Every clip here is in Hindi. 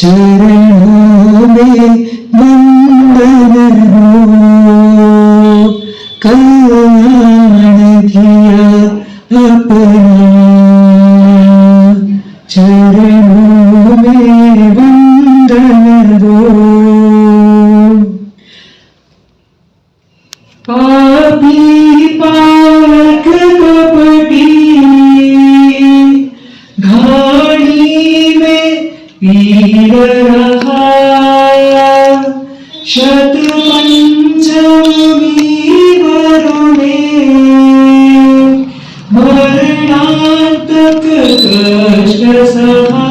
चरणों में वंदन हो, कल्याण किया अपना, चरणों में वंदन हो। पापी पालक कपटी घाणी में पीर रहा, शत पंचमी वरुणे मरणांतक कष्ट सहा,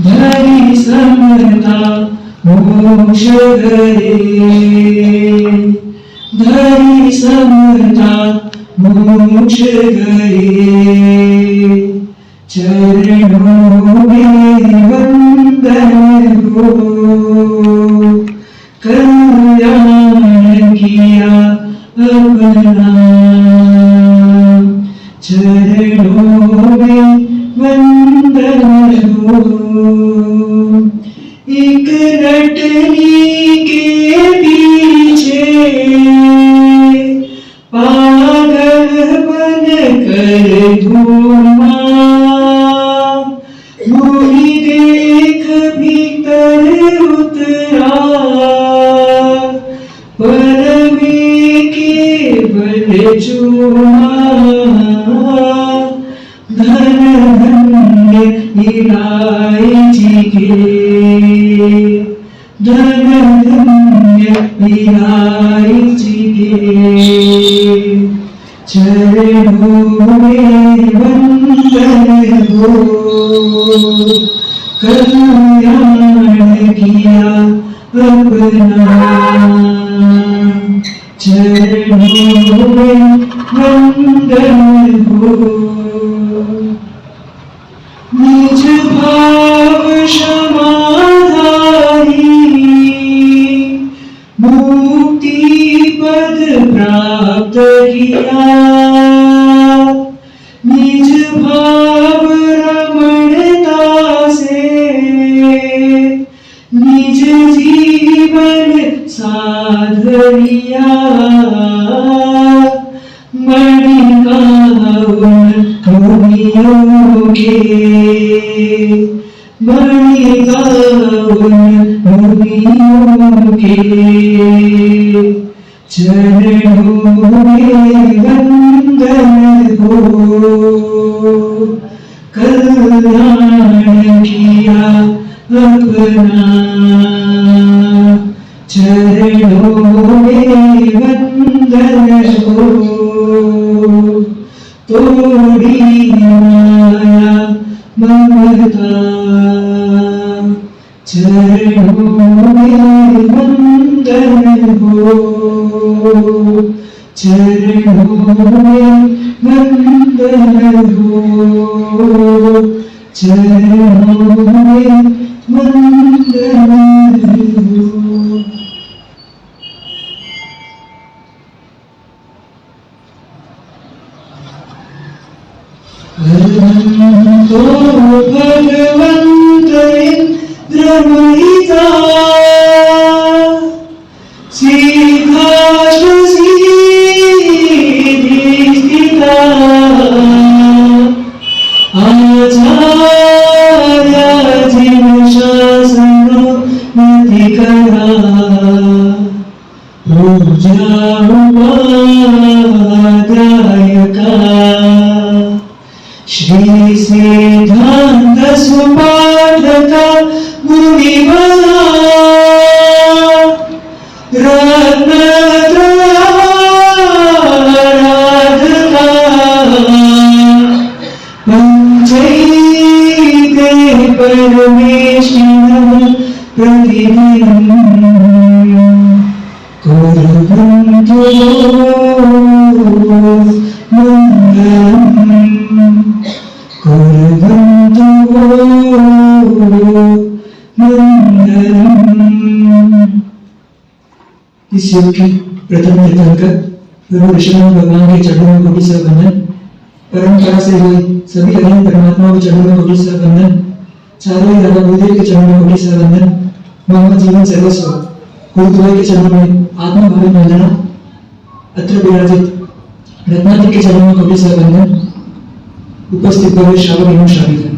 धरी समता मोक्ष गए, धरी समता मोक्ष गए, चरणों में वंदन हो, कल्याण किया अपना, चरणों में वंदन हो। एक नटनी के पीछे पागल बन कर घूमा, मुनि देख भीतर उतरा, पर में केवल चूमा, धन धन्य इलाई जी के, धन धन्य इलाई जी के, चरणों में वंदन हो, कल्याण किया अपना, चरणों में वंदन हो। निज भाव क्षमाधारी मुक्ति पद प्राप्त किया, निज भाव रमणता से निज जीवन साध लिया, मणिका उन मुनियों के, मणिका उन मुनियों के, चरणों में वंदन हो, कल्याण किया अपना, चरणों में वंदन हो। तोड़ी माया ममता, चरणों में वंदन हो, चरणों में वंदन हो, चरणों में वंदन हो। तो भगवंत इंद्रमयिता, सीधाश सीधी स्थिता, आचार्य जिन शासन मति करा, पूजा उपाध्यायका, श्री सिद्धांत सुपाठका मुनिवरा, रत्नत्रयाराधका, पंचैते परमेश्वर प्रतिदिनं कुर्वन्तु मंगलम्, कुर्वन्तु मंगलम्। इस योग की प्रथम तीर्थंकर गुरु ऋषभ भगवान के चरणों में कोटि से वंदन। परंपरा से हुई सभी अनंत परमात्माओं के चरणों में कोटि से वंदन। चारों ही दादा गुरुदेव के चरणों में कोटि सर वंदन। मोहम्मद जीवन सर्वस्व गुरुद्वारे के चरणों में आत्मभावी वंदना। अत्र विराजित रत्नादि के चरणों में कोटि सर वंदन। उपस्थित भव्य श्रावक एवं श्राविका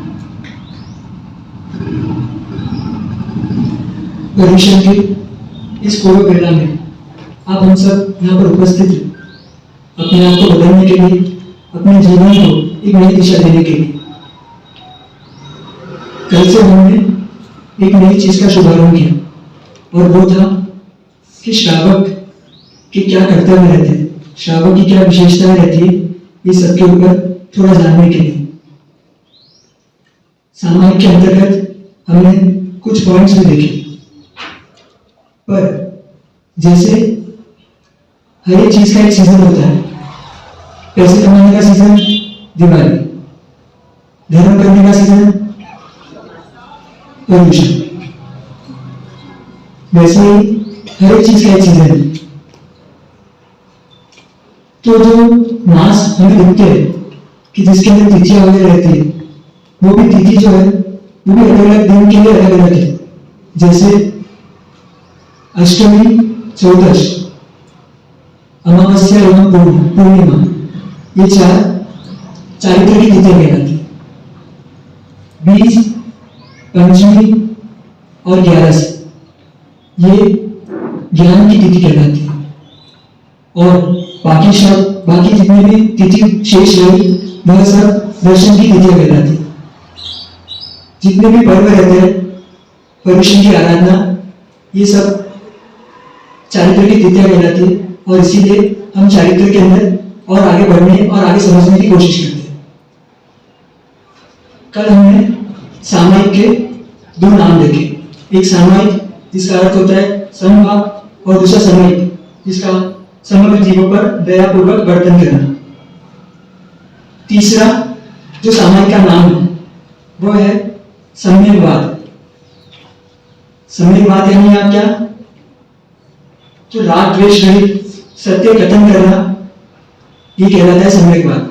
परिषद के इस पूर्व बेला में आप हम सब यहाँ पर उपस्थित हैं अपने आप को बदलने के लिए, अपने जीवन को एक नई दिशा देने के लिए। कल से हमने एक नई चीज का शुभारंभ किया और वो था कि श्रावक के क्या कर्तव्य रहते हैं, श्रावक की क्या विशेषताएं रहती है, इस सबके ऊपर थोड़ा जानने के लिए। सामायिक के अंतर्गत हमने कुछ पॉइंट्स भी देखे, पर जैसे हर एक चीज का एक सीजन होता है। पैसे कमाने का सीजन दिवाली, धर्म करने का सीजन पर्यूषण, वैसे ही हर एक चीज का एक सीजन है। तो जो मास हमें दिखते हैं कि जिसके अंदर तिथियां वगैरह रहती है, वो भी तिथि जो है वो भी अलग अलग दिन के लिए अलग अलग है। जैसे अष्टमी, चौदश, अमावस्या एवं पूर्णिमा, ये चारित्र की तिथियां कहलाती है। 20, पंचमी और 11 ये ज्ञान की तिथि कहलाती है। और बाकी जितने भी तिथि शेष रही वह सब दर्शन की तिथियां कहलाती है। जितने भी पर्व रहते हैं, पर्युषण की आराधना, ये सब चारित्र की तिथियां कहलाती है। और इसीलिए हम चारित्र के अंदर और आगे बढ़ने और आगे समझने की कोशिश करते हैं। कल हमने सामायिक के 2 नाम देखे। एक सामायिक जिसका अर्थ होता है समभाव और दूसरा सामायिक जिसका समग्र जीवों पर दयापूर्वक वर्तन करना। तीसरा जो सामायिक का नाम है वो है सम्यकवाद। सम्यकवाद यानी आप क्या, जो राग द्वेष रहित सत्य कथन करना, ये कहलाता है सम्यकवाद।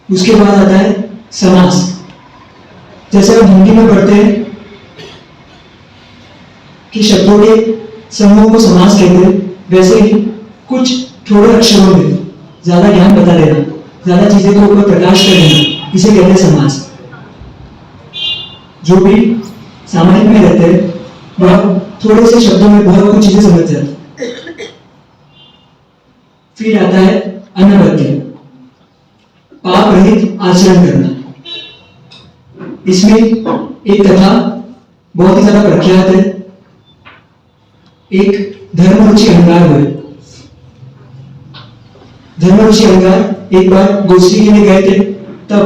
उसके बाद आता है समास। जैसे हम हिंदी में पढ़ते हैं कि शब्दों के समूह को समास कहते हैं, वैसे ही कुछ थोड़े अक्षरों में ज्यादा ज्ञान बता देना, ज्यादा चीजें को ऊपर प्रकाश कर देना, इसे कहते हैं समास। जो भी सामायिक में रहते हैं वह थोड़े से शब्दों में बहुत कुछ चीजें समझ जाते। फिर आता है अनवद्य, पाप रहित आचरण करना। इसमें एक कथा बहुत ही ज्यादा प्रख्यात है। एक धर्म रुचि अहंकार हुए। धर्म रुचि अहंकार एक बार गोश्री के लिए गए थे, तब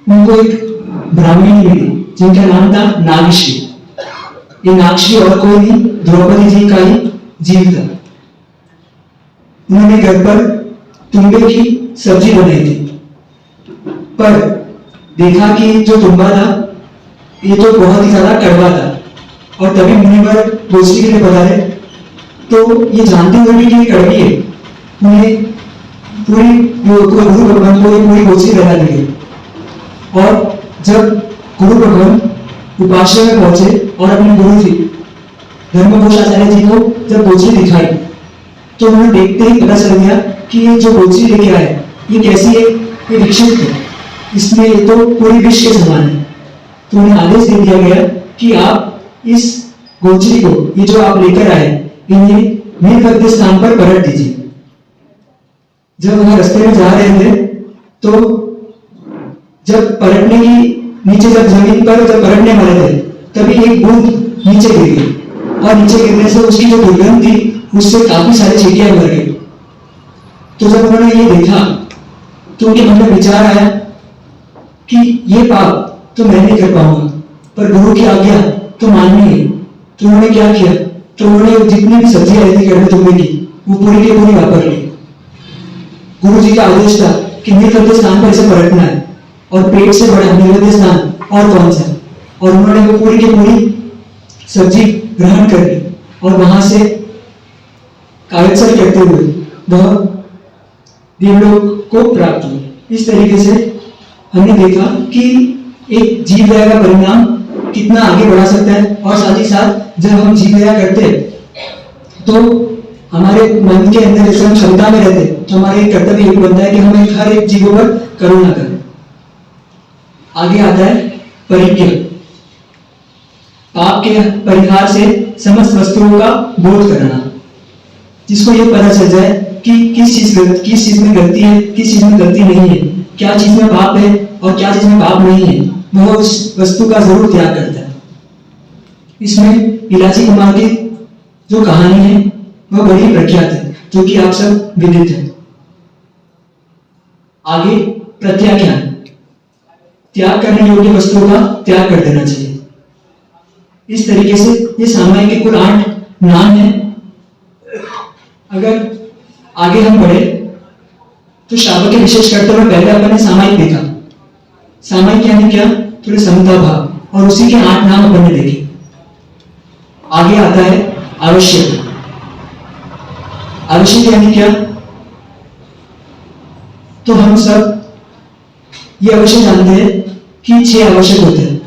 उनको एक ब्राह्मणी मिली जिनका नाम था नागश्री। ये नागश्री और कोई नहीं, द्रौपदी जी का ही जीव था। उन्होंने घर पर तुम्बे की सब्जी बनाई थी, पर देखा कि जो तुम्बा था ये तो बहुत ही ज्यादा कड़वा था। और तभी मुनिवर गोश्री के लिए पधारे, तो ये जानते हुए भी कि ये कड़वी है, उन्हें गुरु भगवान को ये पूरी गोश्री लगा दी गई। और जब गुरु भगवान उपाश्रय में पहुंचे और अपने गुरु जी धर्मघोष आचार्य जी को जब गोश्री दिखाई, तो उन्हें देखते ही पता चल गया कि ये जो गोश्री लेके आए ये कैसी है, ये विक्षिप्त है, इसमें ये तो पूरी विष के समान है। तो उन्हें आदेश दे दिया गया कि आप इस गोश्री को, ये जो आप लेकर आए, इन्हें नीलभद्र स्थान पर पलट दीजिए। जब वह रास्ते में जा रहे थे, तो जब पलटने की नीचे जब जमीन पर जब पलटने वाले थे, तभी एक बूंद नीचे गिर गई और नीचे गिरने से उसकी जो दुर्गंध थी उससे काफी सारी चींटियां मर गई। तो जब उन्होंने ये देखा तो उनके मन में विचार आया कि ये पाप तो मैं नहीं कर पाऊंगा, पर गुरु की आज्ञा तो माननी है। तो उन्होंने क्या किया, तो उन्होंने जितनी भी सब्जियां रहती घर में तुम्बे की, वो पूरी की पूरी वापर ली। गुरु जी का आदेश था कि नीलकंठ स्थान पर इसे पलटना है, और पेट से बड़ा नीलकंठ स्थान और कौन सा। और उन्होंने वो पूरी की पूरी सब्जी ग्रहण कर ली और वहां से कायत्सर करते हुए वह देवलोक को प्राप्त हुए। इस तरीके से हमने देखा कि एक जीव दया का परिणाम कितना आगे बढ़ा सकता है, और साथ ही साथ जब हम जीव दया करते हैं तो हमारे मन के अंदर जैसे हम क्षमता में रहते हैं तो हमारा एक कर्तव्य ये बनता है कि हम हर एक जीवों पर करुणा करें। आगे आता है परिज्ञा। पाप के परिहार से समस्त वस्तुओं का बोध करना, जिसको ये पता चल जाए कि किस चीज में गलती है, किस चीज में गलती नहीं है, क्या चीज में पाप है और क्या चीज में पाप नहीं है, वह उस वस्तु का जरूर त्याग करता है। इसमें इलाची कुमार की जो कहानी है वह बड़ी प्रख्यात है, जो कि आप सब विदित है। आगे प्रत्याख्यान, त्याग करने योग्य वस्तुओं का त्याग कर देना चाहिए। इस तरीके से ये सामायिक के कुल 8 नाम है। अगर आगे हम बढ़े तो श्रावक के विशेष कर्तव्य में पहले अपन ने सामायिक देखा। सामायिक यानी क्या? थोड़े समता भाव, और उसी के 8 नाम अपन ने देखे। आगे आता है आवश्यक। आवश्यक यानी क्या? तो हम सब ये अवश्य जानते हैं कि 6 आवश्यक होते हैं,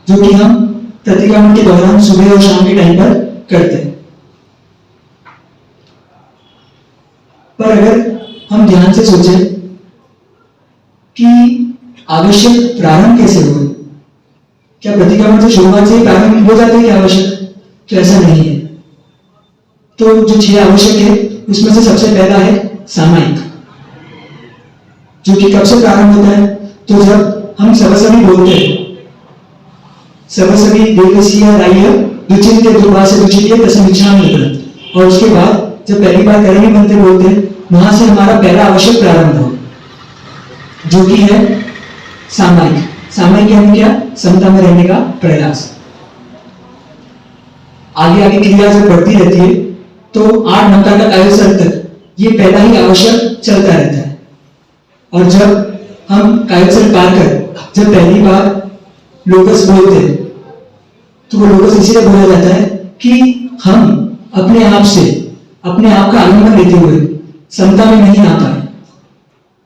जो कि हम प्रतिक्रमण के दौरान सुबह और शाम के टाइम पर करते हैं। पर अगर हम ध्यान से सोचें कि आवश्यक प्रारंभ कैसे हुए, क्या प्रतिक्रमण से शुरुआत से ही प्रारंभ हो जाते हैं क्या आवश्यक? तो ऐसा नहीं है। तो जो 6 आवश्यक है उसमें से सबसे पहला है सामायिक, जो कि कब से प्रारंभ होता है? तो जब हम सबसबी बोलते हैं, सबसबी देवसीय राय दुचिंत्य दुर्वा से दुचित्य तस्मिच्छामि निकलत, और उसके बाद जब पहली बार करेंगे मंत्र बोलते हैं, वहां से हमारा पहला आवश्यक प्रारंभ हो, जो कि है सामायिक। सामायिक यानी क्या? समता में रहने का प्रयास। आगे आगे क्रिया जब बढ़ती रहती है तो 8 नंबर का कायोत्सर्ग तक ये पहला ही आवश्यक चलता रहता है। और जब हम कायोत्सर्ग पार कर जब पहली बार लोकस बोलते हैं तो वो लोकस इसीलिए बोला जाता है कि हम अपने आप से अपने आप का आलिंगन लेते हुए समता में नहीं आ पाए,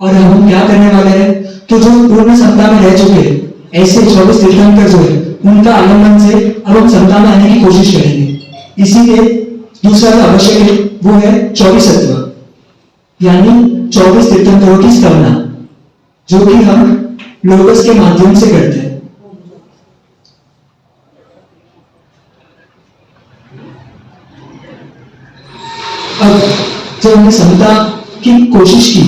और हम क्या करने वाले हैं? तो जो पूर्ण समता में रह चुके हैं ऐसे 24 तीर्थंकर जो है उनका आलिंगन से अब हम समता में आने की कोशिश करेंगे। इसीलिए दूसरा जो आवश्यक है वो है 24 सत्व, यानी 24 तीर्थंकरों की स्तवना, जो कि हम लोकस के माध्यम से करते हैं। अब जब हमने समता की कोशिश की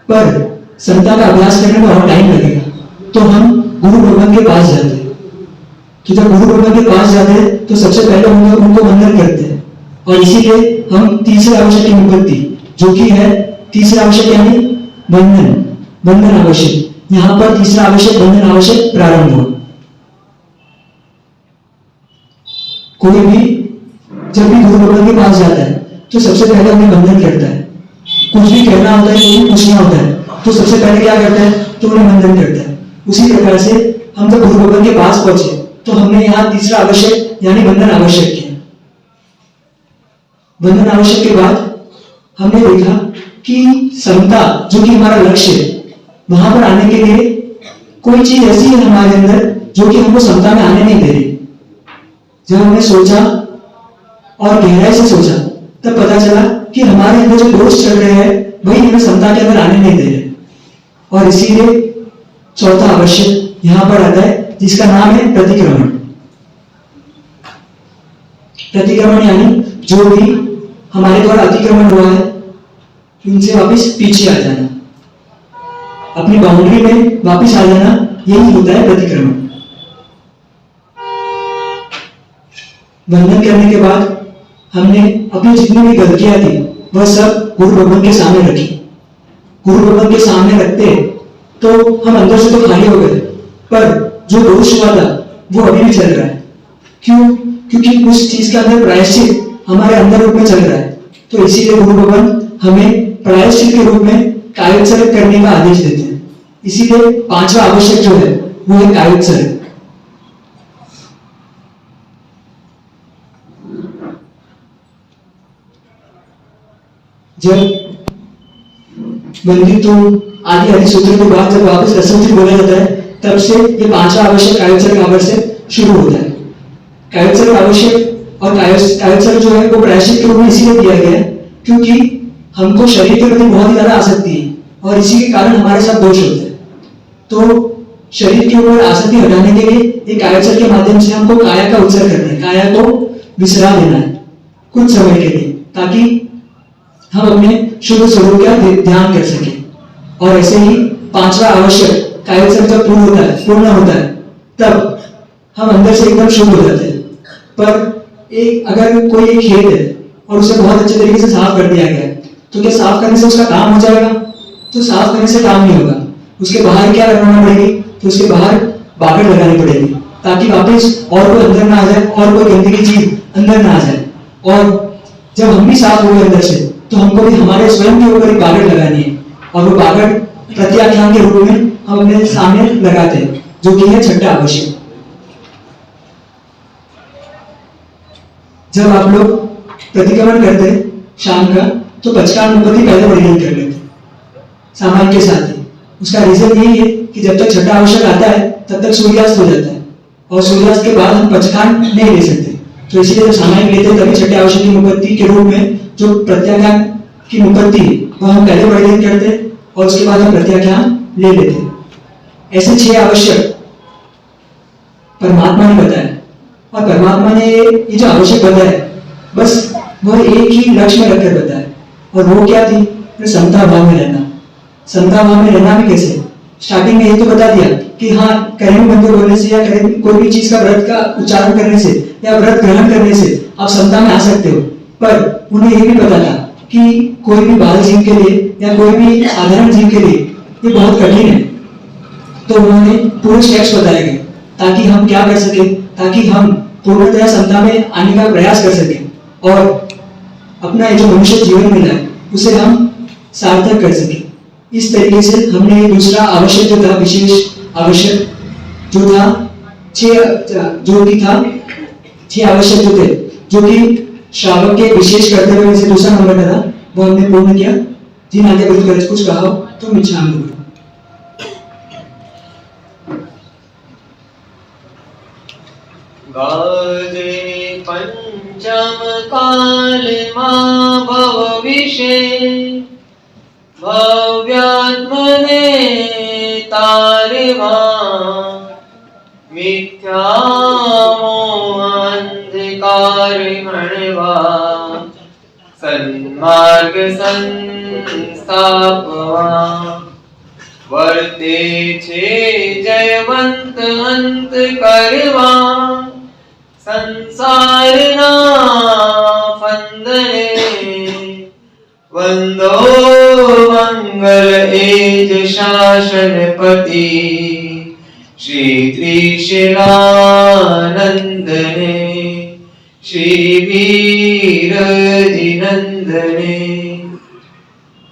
पर समता का अभ्यास करने में और टाइम लगेगा, तो हम गुरु भगवान के पास जाते हैं। तो जब गुरु भगवान के पास जाते हैं तो सबसे पहले उनको वंदन करते हैं, और इसीलिए हम तीसरे आवश्यक की निवृत्ति, जो कि है तीसरा आवश्यक यानी बंधन, बंधन आवश्यक। यहां पर तीसरा आवश्यक बंधन आवश्यक प्रारंभ हुआ। कोई भी जब भी गुरु भगवान के पास जाता है तो सबसे पहले उन्हें बंधन करता है। कुछ भी कहना होता है, कोई पूछना होता है तो सबसे पहले क्या करता है? तो उन्हें बंधन करता है। उसी प्रकार से हम जब गुरु भगवान के पास पहुंचे तो हमने यहाँ तीसरा आवश्यक यानी बंधन आवश्यक किया। बंधन आवश्यक के बाद हमने देखा कि समता जो कि हमारा लक्ष्य है, वहां पर आने के लिए कोई चीज ऐसी है हमारे अंदर जो कि हमको समता में आने नहीं दे रही। जब हमने सोचा और गहराई से सोचा तब पता चला कि हमारे अंदर जो दोष चल रहे हैं वही हमें समता के अंदर आने नहीं दे रहे, और इसीलिए चौथा आवश्यक यहां पर आता है, जिसका नाम है प्रतिक्रमण। प्रतिक्रमण यानी जो भी हमारे द्वारा अतिक्रमण हुआ है उनसे वापस पीछे आ जाना, अपनी बाउंड्री में वापस आ जाना, यही होता है प्रतिक्रमण। बंधन करने के बाद हमने अपनी जितनी भी गलतियां थी वह सब गुरु भगवान के सामने रखी। गुरु भगवान के सामने रखते तो हम अंदर से तो खाली हो गए, पर जो दोष हुआ था वो अभी भी चल रहा है। क्यों? क्योंकि उस चीज का अंदर प्रायश्चित हमारे अंदर रूप में चल रहा है। तो इसीलिए गुरु भगवान हमें प्रायश्चित के रूप में कायोत्सर्ग करने का आदेश देते हैं। इसीलिए 5वां आवश्यक जो है वो है कायोत्सर्ग। जब बंदित्व आदि आदि सूत्रों के बाद जब वापस रसोत्तरी बोला जाता है, तब से ये पांचवा आवश्यक कायोत्सर्ग आवश्यक शुरू होता है। कायोत्सर्ग आवश्यक और कायोत्सर्ग जो है वो प्रायश्चित के रूप में इसीलिए दिया गया है क्योंकि हमको शरीर के प्रति बहुत ही ज्यादा आसक्ति है और इसी के कारण हमारे साथ दोष होते हैं। तो शरीर के ऊपर आसक्ति हटाने के लिए एक कायोत्सर्ग के माध्यम से हमको काया का उत्सर्ग करना है, काया को विश्राम देना है कुछ समय के लिए, ताकि हम अपने शुद्ध स्वरूप का ध्यान कर सके। और ऐसे ही पांचवा आवश्यक कायोत्सर्ग जब पूर्ण होता है तब हम अंदर से एकदम शुद्ध हो जाते हैं। पर एक अगर कोई एक खेत है और उसे बहुत अच्छे तरीके से साफ कर दिया गया है, तो क्या साफ करने से उसका काम हो जाएगा? तो साफ करने से काम नहीं होगा। उसके बाहर क्या लगाना पड़ेगी? तो उसके बाहर बागड़ लगानी पड़ेगी ताकि वापस और कोई अंदर ना आ जाए और कोई गंदगी चीज अंदर ना आ जाए। और जब हम भी साफ हो गए अंदर से, तो हमको भी हमारे स्वयं के ऊपर एक बागड़ लगानी है और वो बागड़ प्रत्याख्यान के रूप में हम अपने सामने लगाते हैं, जो कि है छठा आवश्यक। जब आप लोग प्रतिक्रमण करते हैं शाम का, तो पचकानुपति पहले परिणत कर लेते सामान्य के साथ ही। उसका रीजन यही है कि जब तक छठा आवश्यक आता है तब तक सूर्यास्त हो जाता है और सूर्यास्त के बाद हम पचकान नहीं ले सकते। तो इसीलिए जब सामान्य लेते हैं तभी छठे आवश्यक की मुपत्ति के रूप में जो प्रत्याख्यान की मुपत्ति है वह हम पहले परिणत करते हैं और उसके बाद हम प्रत्याख्यान ले लेते हैं। ऐसे 6 आवश्यक परमात्मा ने बताया और परमात्मा ने ये जो आवश्यक बताया बस वह एक ही लक्ष्य में रखकर बताया, और वो क्या थी? समता भाव में रहना। समता भाव में रहना भी कैसे? स्टार्टिंग में ये तो बता दिया कि हाँ, करें मंत्र बोलने से या करें कोई भी चीज का व्रत का उच्चारण करने से या व्रत ग्रहण करने से आप समता में आ सकते हो। पर उन्हें ये भी पता था कि कोई भी बाल जीव के लिए या कोई भी साधारण जीव के लिए ये बहुत कठिन है। तो उन्होंने पूरे स्टेप्स बताए गए ताकि हम क्या कर सके, ताकि हम पूर्णतः समता में आने का प्रयास कर सके और अपना जो मनुष्य जीवन मिला है उसे हम सार्थक कर सके। इस तरीके से हमने दूसरा आवश्यक जो था, विशेष आवश्यक जो था, 6 आवश्यक जो थे, जो कि श्रावक के विशेष कर्तव्य में से दूसरा नंबर था, वो हमने पूर्ण किया। जिन आगे बढ़कर कुछ कहा हो तो मिच्छामि दुक्कडम। गाजे पंचम काल मां भव विषे भव्यात्मने तारिमा मिथ्या मोहांधकार मणवा सन्मार्ग संस्थापवा वर्ते छे जयवंत अंत करवा संसारना फंदने वंदो मंगल एज शासनपति श्री त्रिशूलानंदने श्री वीरजिनंदने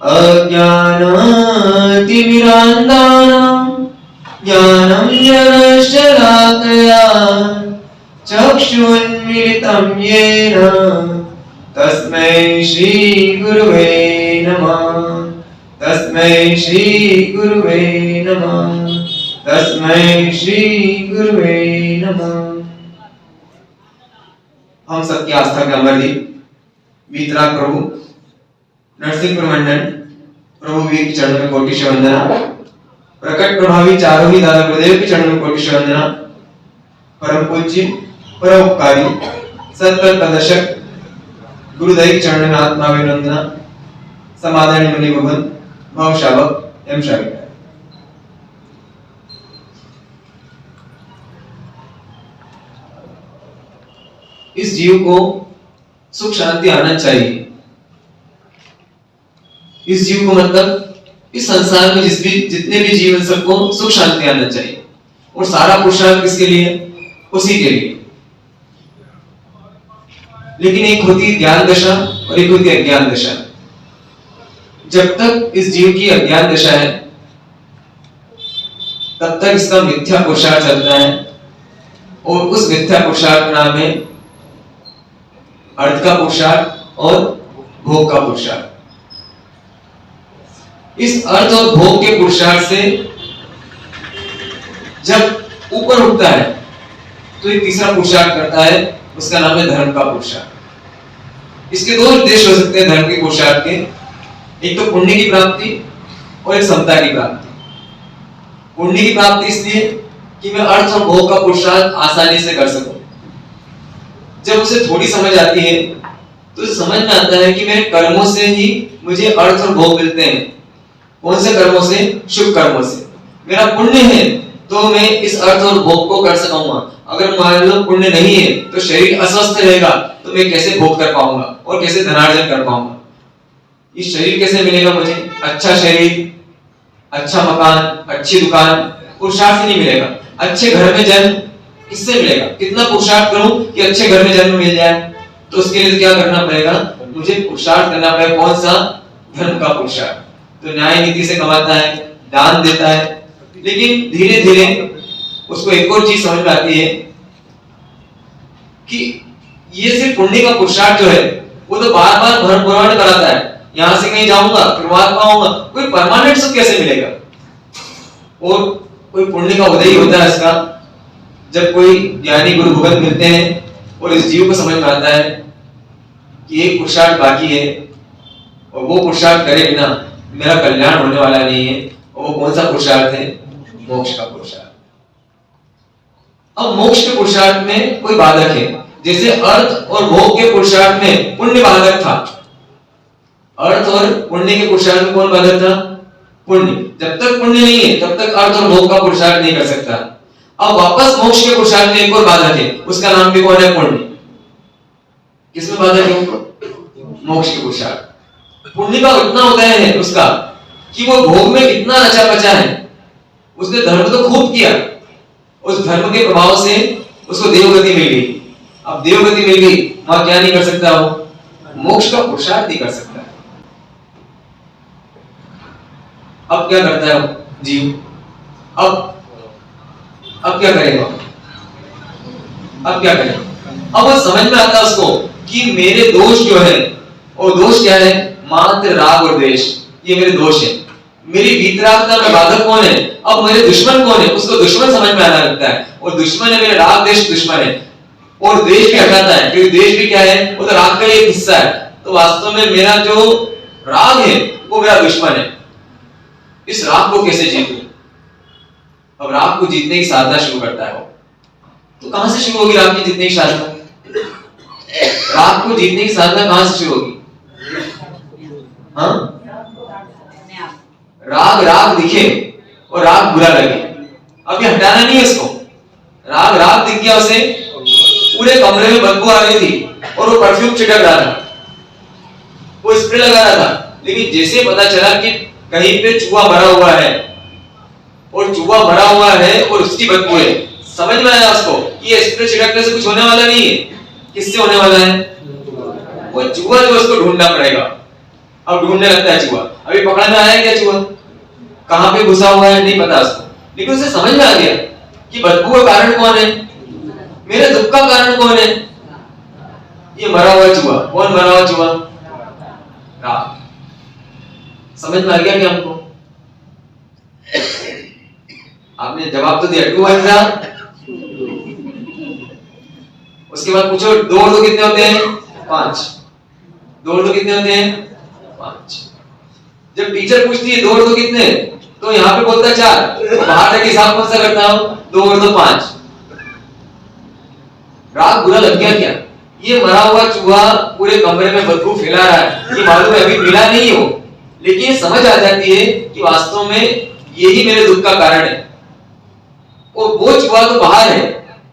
अज्ञानातिमिरान्धानां ज्ञानं जनशलाकया चक्षुन्मीलितं येन तस्मै श्री गुरुवे नमः। तस्मै श्री गुरुवे नमः। तस्मै श्री गुरुवे नमः। हम सबकी आस्था के अमरदीप वीतराग प्रभु नरसिंहपुर मंडल प्रभु वीर के चरणों में कोटि से वंदना। प्रकट प्रभावी चारों ही दादा गुरुदेव के चरणों में कोटि से वंदना। परम पूज्य परोपकारी सत्पथ प्रदर्शक गुरुदेव के चरणों में आत्माभिवंदना। समाधानी मुनि भवन भाव शावक एम शाविक। इस जीव को सुख शांति आना चाहिए। इस जीव को मतलब इस संसार में जितने भी जीव सबको सुख शांति आना चाहिए। और सारा पुरुषार्थ किसके लिए? उसी के लिए। लेकिन एक होती ज्ञान दशा और एक होती अज्ञान दशा। जब तक इस जीव की अज्ञान दशा है तब तक इसका मिथ्या पुरुषार्थ चलता है और उस मिथ्या पुरुषार्थ का नाम है अर्थ का पुरुषार्थ और भोग का पुरुषार्थ। इस अर्थ और भोग के पुरुषार्थ से जब ऊपर उठता है तो एक तीसरा पुरुषार्थ करता है, उसका नाम है धर्म का पुरुषार्थ। इसके दो उद्देश्य हो सकते हैं धर्म के पुरुषार्थ के, एक तो पुण्य की प्राप्ति और एक समता की प्राप्ति। पुण्य की प्राप्ति इसलिए कि मैं अर्थ और भोग का पुरुषार्थ आसानी से कर सकूं। जब उसे थोड़ी समझ आती है तो समझ में आता है कि मेरे कर्मों से ही मुझे अर्थ और भोग मिलते हैं। कौन से कर्मों से? शुभ कर्मों से। मेरा पुण्य है तो मैं इस अर्थ और भोग को कर सकूंगा। अगर मान लो पुण्य नहीं है तो शरीर अस्वस्थ रहेगा, तो मैं कैसे भोग कर पाऊंगा और कैसे धनार्जन कर पाऊंगा? ये शरीर कैसे मिलेगा मुझे? अच्छा शरीर, अच्छा मकान, अच्छी दुकान, पुरुषार्थ नहीं मिलेगा। अच्छे घर में जन्म किससे मिलेगा? कितना पुरुषार्थ करूं कि अच्छे घर में जन्म मिल जाए? तो उसके लिए क्या करना पड़ेगा? मुझे पुरुषार्थ करना पड़ेगा। कौन सा? धर्म का पुरुषार्थ। तो न्याय नीति से कमाता है, दान देता है, लेकिन धीरे धीरे उसको एक और चीज समझ में आती है कि ये सिर्फ पुण्य का पुरुषार्थ जो है वो तो बार बार भ्रमण कराता है। यहां से कहीं जाऊंगा फिर वहां पाऊंगा, कोई परमानेंट सुख कैसे मिलेगा? और कोई पुण्य का उदय होता है इसका जब कोई ज्ञानी गुरु भगत मिलते हैं और इस जीव को समझ में आता है कि एक पुरुषार्थ बाकी है और वो पुरुषार्थ करे बिना मेरा कल्याण होने वाला नहीं है। और वो कौन सा पुरुषार्थ है? मोक्ष का पुरुषार्थ। अब मोक्ष के पुरुषार्थ में कोई बाधक है, जैसे अर्थ और भोग के पुरुषार्थ में पुण्य बाधक था। अर्थ और पुण्य के पुरुषार्थ में कौन बाधक था? पुण्य। जब तक पुण्य नहीं है तब तक अर्थ और भोग का पुरुषार्थ नहीं कर सकता। अब वापस मोक्ष के पुरुषार्थ में एक और बाधक है, उसका नाम भी कौन है? पुण्य। किसमें बाधक है? मोक्ष के पुरुषार्थ। पुण्य का इतना उदय है उसका कि वो भोग में इतना रचा बचा है, उसने धर्म तो खूब किया, उस धर्म के प्रभाव से उसको देवगति मिल गई। अब देवगति मिल गई, वहां क्या नहीं कर सकता? वो मोक्ष का पुरुषार्थ नहीं कर सकता। अब क्या करता है जीव? अब क्या करेगा? अब क्या करेगा? अब वो समझ में आता है उसको कि मेरे दोष जो है, और दोष क्या है? मात्र राग और द्वेष, ये मेरे दोष है। मेरी वीतरागता में बाधक कौन है? अब मेरे दुश्मन कौन है? उसको दुश्मन समझ में आने लगता है। और दुश्मन है मेरे राग द्वेष दुश्मन है, और द्वेष भी हटाता है, क्योंकि द्वेष भी क्या है? वो तो राग का एक हिस्सा है। तो वास्तव में मेरा जो राग है वो मेरा दुश्मन है। इस राग को कैसे जीतूं? अब राग को जीतने की साधना शुरू करता है वो। तो कहां से शुरू होगी राग की जीतने की साधना? राग को जीतने की साधना कहां से शुरू होगी? हाँ, राग दिखे और राग बुरा लगे, अब ये हटाना नहीं है इसको। राग दिख गया उसे, पूरे कमरे में बदबू आ रही थी और वो परफ्यूम छिड़क रहा था, वो स्प्रे लगा रहा था। लेकिन जैसे पता चला कि कहीं पे चूहा भरा हुआ है और चूहा भरा हुआ है और उसकी बदबू है, समझ में आया उसको कि ये स्प्रे छिड़कने से कुछ होने वाला नहीं है। किससे होने वाला है? वो चूहा जो उसको ढूंढना पड़ेगा। अब ढूंढने लगता है चूहा, अभी पकड़ में आया क्या चूहा? कहां पे घुसा हुआ है नहीं पता उसको, लेकिन उसे समझ में आ गया कि बदबू का कारण कौन है? मेरे दुख का कारण कौन है? ये मरा हुआ चूहा। कौन मरा हुआ चूहा? राग। समझ में आ गया क्या हमको? आपने जवाब तो दिया 2,000। उसके बाद पूछो 2 और 2 कितने होते हैं? 5। 2 और 2 कितने होते हैं? 5। जब टीचर पूछती है 2 और 2 कितने, तो यहाँ पे बोलता है 4। बाहर जाके हिसाब कौन सा करता हूं? 2 और 2 5। राग बुरा लग गया क्या? ये मरा हुआ चूहा पूरे कमरे में बदबू फैला रहा है, ये मालूम है अभी मिला नहीं हो, लेकिन समझ आ जाती है कि वास्तव में यही मेरे दुख का कारण है। और वो चूहा तो बाहर है,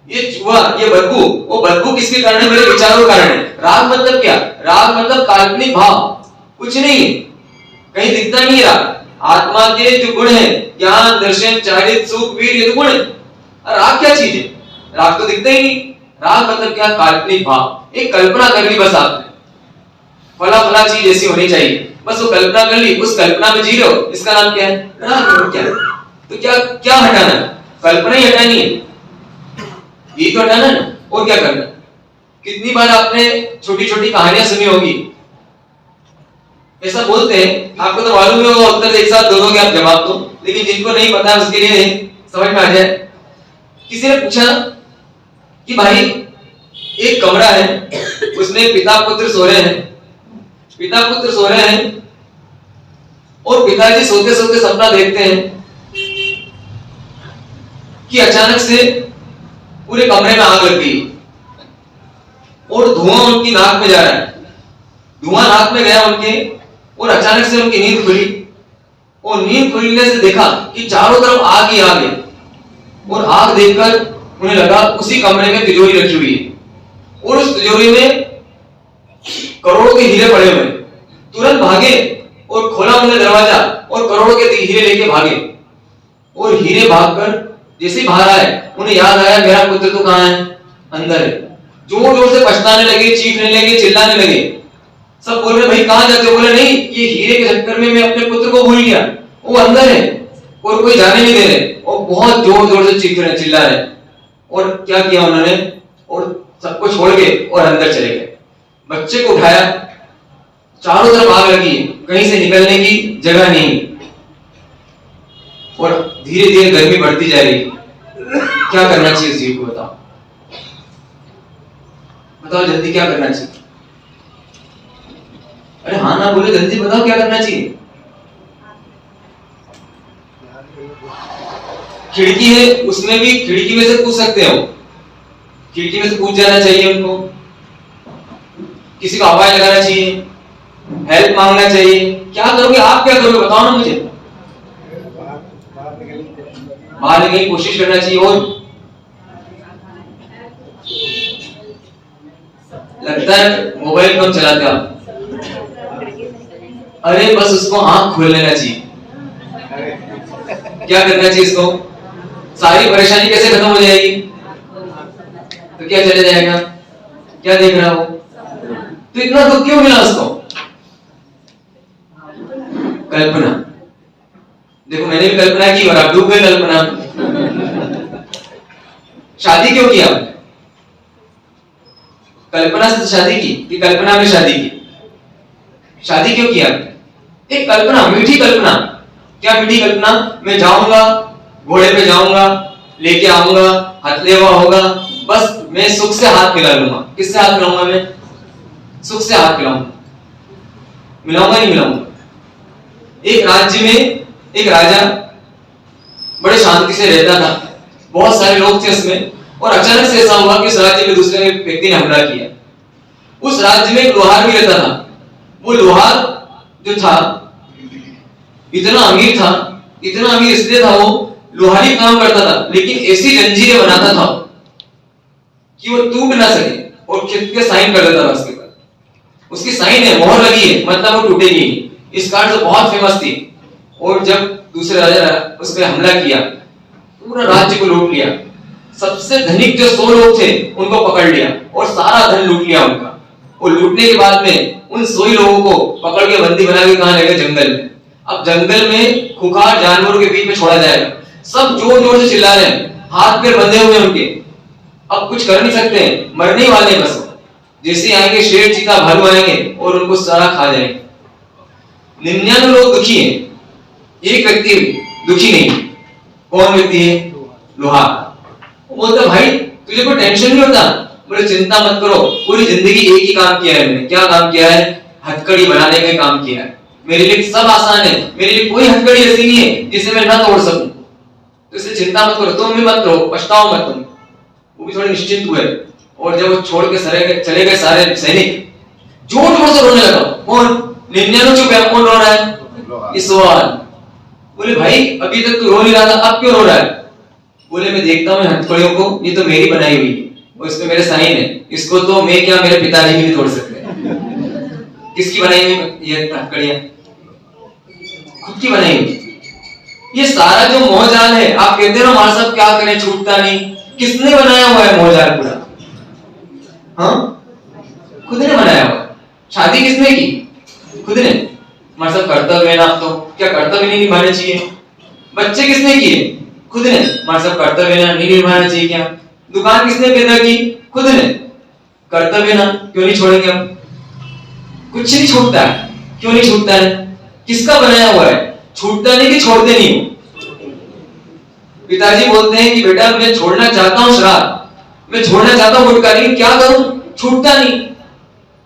ये चूहा, ये बदबू, वो बदबू किसके कारण है? मेरे विचारों के कारण है। राग मतलब क्या? राग मतलब काल्पनिक भाव, कुछ नहीं, कहीं दिखता नहीं राग। आत्मा के जो गुण है, ज्ञान, दर्शन, चारित्र, सुख, वीर, ये तो गुण है। और राग क्या चीज है? राग तो दिखता ही नहीं। राग मतलब क्या? काल्पनिक भाव। एक कल्पना कर ली बस आपने, फला चीज ऐसी होनी चाहिए, बस वो कल्पना कर ली, उस कल्पना में जी रहे हो, इसका नाम क्या है? राग। क्या? तो क्या हटाना है? कल्पना ही हटानी है, यही तो हटाना है। और क्या करना? कितनी बार आपने छोटी छोटी कहानियां सुनी होगी, ऐसा बोलते हैं, आपको तो मालूम ही होगा, उत्तर एक साथ दोगे आप जवाब तो, लेकिन जिनको नहीं पता है उसके लिए समझ में आ जाए। किसी ने पूछा कि भाई एक कमरा है, उसमें पिता पुत्र सो रहे हैं, पिता पुत्र सो रहे हैं और पिताजी सोते सोते सपना देखते हैं कि अचानक से पूरे कमरे में आग लग गई और धुआं उनकी नाक में जा रहा है, धुआं नाक में गया उनके और अचानक से उनकी नींद खुली और नींद खुलने से देखा कि चारों तरफ आग ही आग है और आग देखकर उन्हें लगा उसी कमरे में तिजोरी रखी हुई है और उस तिजोरी में करोड़ों के हीरे पड़े हुए। तुरंत भागे और खोला उन्हें दरवाजा और करोड़ों के हीरे लेके भागे और हीरे भागकर जैसे ही बाहर आए उन्हें याद आया मेरा पुत्र तो कहाँ है, अंदर है। जोर जोर से पछताने लगे, चीखने लगे, चिल्लाने लगे। सब बोल रहे भाई कहाँ जाते हो? बोले नहीं, ये हीरे के चक्कर में मैं अपने पुत्र को भूल गया, वो अंदर है और कोई जाने नहीं दे रहे और बहुत जोर जोर से चीख रहे, चिल्ला रहे। और क्या किया उन्होंने, और सबको छोड़ के और अंदर चले गए। बच्चे को उठाया, चारों तरफ आग लगी, कहीं से निकलने की जगह नहीं और धीरे धीरे गर्मी बढ़ती जा रही। क्या करना चाहिए इस जीव को? बताओ बताओ जल्दी, क्या करना चाहिए? अरे हाँ ना बोले, जल्दी बताओ क्या करना चाहिए। खिड़की है, उसमें भी खिड़की में से कूद सकते हो, खिड़की में से कूद जाना चाहिए उनको। किसी को आवाज लगाना चाहिए, हेल्प मांगना चाहिए। क्या करोगे आप, क्या करोगे बताओ ना मुझे। बाहर निकलने की कोशिश करना चाहिए। और लगता है मोबाइल कम चलाते आप, अरे बस उसको आंख खोल लेना चाहिए। क्या करना चाहिए इसको? सारी परेशानी कैसे खत्म हो जाएगी? तो क्या चले जाएगा? क्या देख रहा हो? तो इतना दुख क्यों मिला उसको? कल्पना। देखो मैंने भी कल्पना की और आप डूब गए कल्पना। शादी क्यों किया? कल्पना से शादी की कि कल्पना में शादी की? शादी क्यों किया? एक कल्पना, मीठी कल्पना। क्या मीठी कल्पना? मैं जाऊंगा, घोड़े पे जाऊंगा, लेके आऊंगा, हथलेवा होगा, बस मैं सुख से हाथ मिला लूंगा। किससे हाथ मिलाऊंगा? मैं सुख से हाथ मिलाऊंगा। मिलाऊंगा नहीं मिलाऊंगा? एक राज्य में एक राजा बड़े शांति से रहता था, बहुत सारे लोग थे उसमें, और अचानक से ऐसा हुआ कि उस राज्य में दूसरे व्यक्ति ने हमला किया। उस राज्य में एक लोहार भी रहता था। वो लोहार जो था इतना अमीर था, इतना अमीर इसलिए था, वो लोहारी काम करता था, लेकिन ऐसी जंजीरें बनाता था कि वो टूट ना सके और खुद के साइन कर देता था उसके ऊपर। उसकी साइन है, मोहर लगी है, मतलब वो टूटेगी नहीं। इस कार्ड से बहुत फेमस थी। और जब दूसरे राजा उस पर हमला किया, पूरा राज्य को लूट लिया। सबसे धनिक जो 100 लोग थे उनको पकड़ लिया और सारा धन लूट लिया उनका। और लूटने के बाद में उन 100 लोगों को पकड़ के बंदी बना के कहां ले गए? जंगल में। अब जंगल में खुखार जानवरों के बीच में छोड़ा जाएगा। सब जोर जोर से चिल्ला रहे हैं, हाथ पैर बंधे हुए हैं उनके, अब कुछ कर नहीं सकते, मरने वाले बस। जैसे आएंगे शेर, चीता, भालू आएंगे और उनको सारा खा जाएंगे। 99 लोग दुखी हैं, एक व्यक्ति दुखी नहीं। कौन व्यक्ति है? लोहार। वो बोलता भाई तुझे कोई टेंशन नहीं होता? बोले चिंता मत करो, पूरी जिंदगी एक ही काम किया है मैंने। क्या काम किया है? हथकड़ी बनाने का काम किया है। मेरे लिए सब आसान है, मेरे लिए कोई हथकड़ी ऐसी नहीं है जिसे मैं ना तोड़ सकूं। तो इसलिए चिंता मत करो, तुम भी मत करो, पछताओ मत तुम। वो भी थोड़े निश्चिंत हुए। और जब वो छोड़ के चले गए सारे सैनिक, जोर जोर से रोने लगा। कौन? 99 चुप है, कौन रो रहा है? इस सवाल। बोले भाई अभी तक तो रो नहीं रहा था, अब क्यों रो रहा है? बोले मैं देखता हूँ हथकड़ियों को, ये तो मेरी बनाई हुई है और इसमें मेरे साइन है, इसको तो मैं क्या मेरे पिताजी भी नहीं तोड़ सकते। किसकी बनाई हुई ये हथकड़ियां? खुद की बनाई हुई। ये सारा जो मोहजाल है, आप कहते हो ना हमारे साथ क्या करें छूटता नहीं, किसने बनाया हुआ है मोहजाल पूरा? हाँ, खुद ने बनाया हुआ। शादी किसने की? खुद ने। हमारे साथ कर्तव्य है ना, आप तो क्या कर्तव्य नहीं निभाने चाहिए? बच्चे किसने किए? खुद ने। हमारे साथ कर्तव्य ना नहीं निभाना चाहिए क्या? दुकान किसने पैदा की? खुद ने। कर्तव्य ना क्यों नहीं छोड़ेंगे हम? कुछ नहीं छूटता है। क्यों नहीं छूटता है? किसका बनाया हुआ है? छूटता नहीं कि छोड़ते नहीं हो? पिताजी बोलते हैं कि बेटा मैं छोड़ना चाहता हूं शराब, मैं छोड़ना चाहता हूं गुटखा, लेकिन क्या करूं, छूटता नहीं।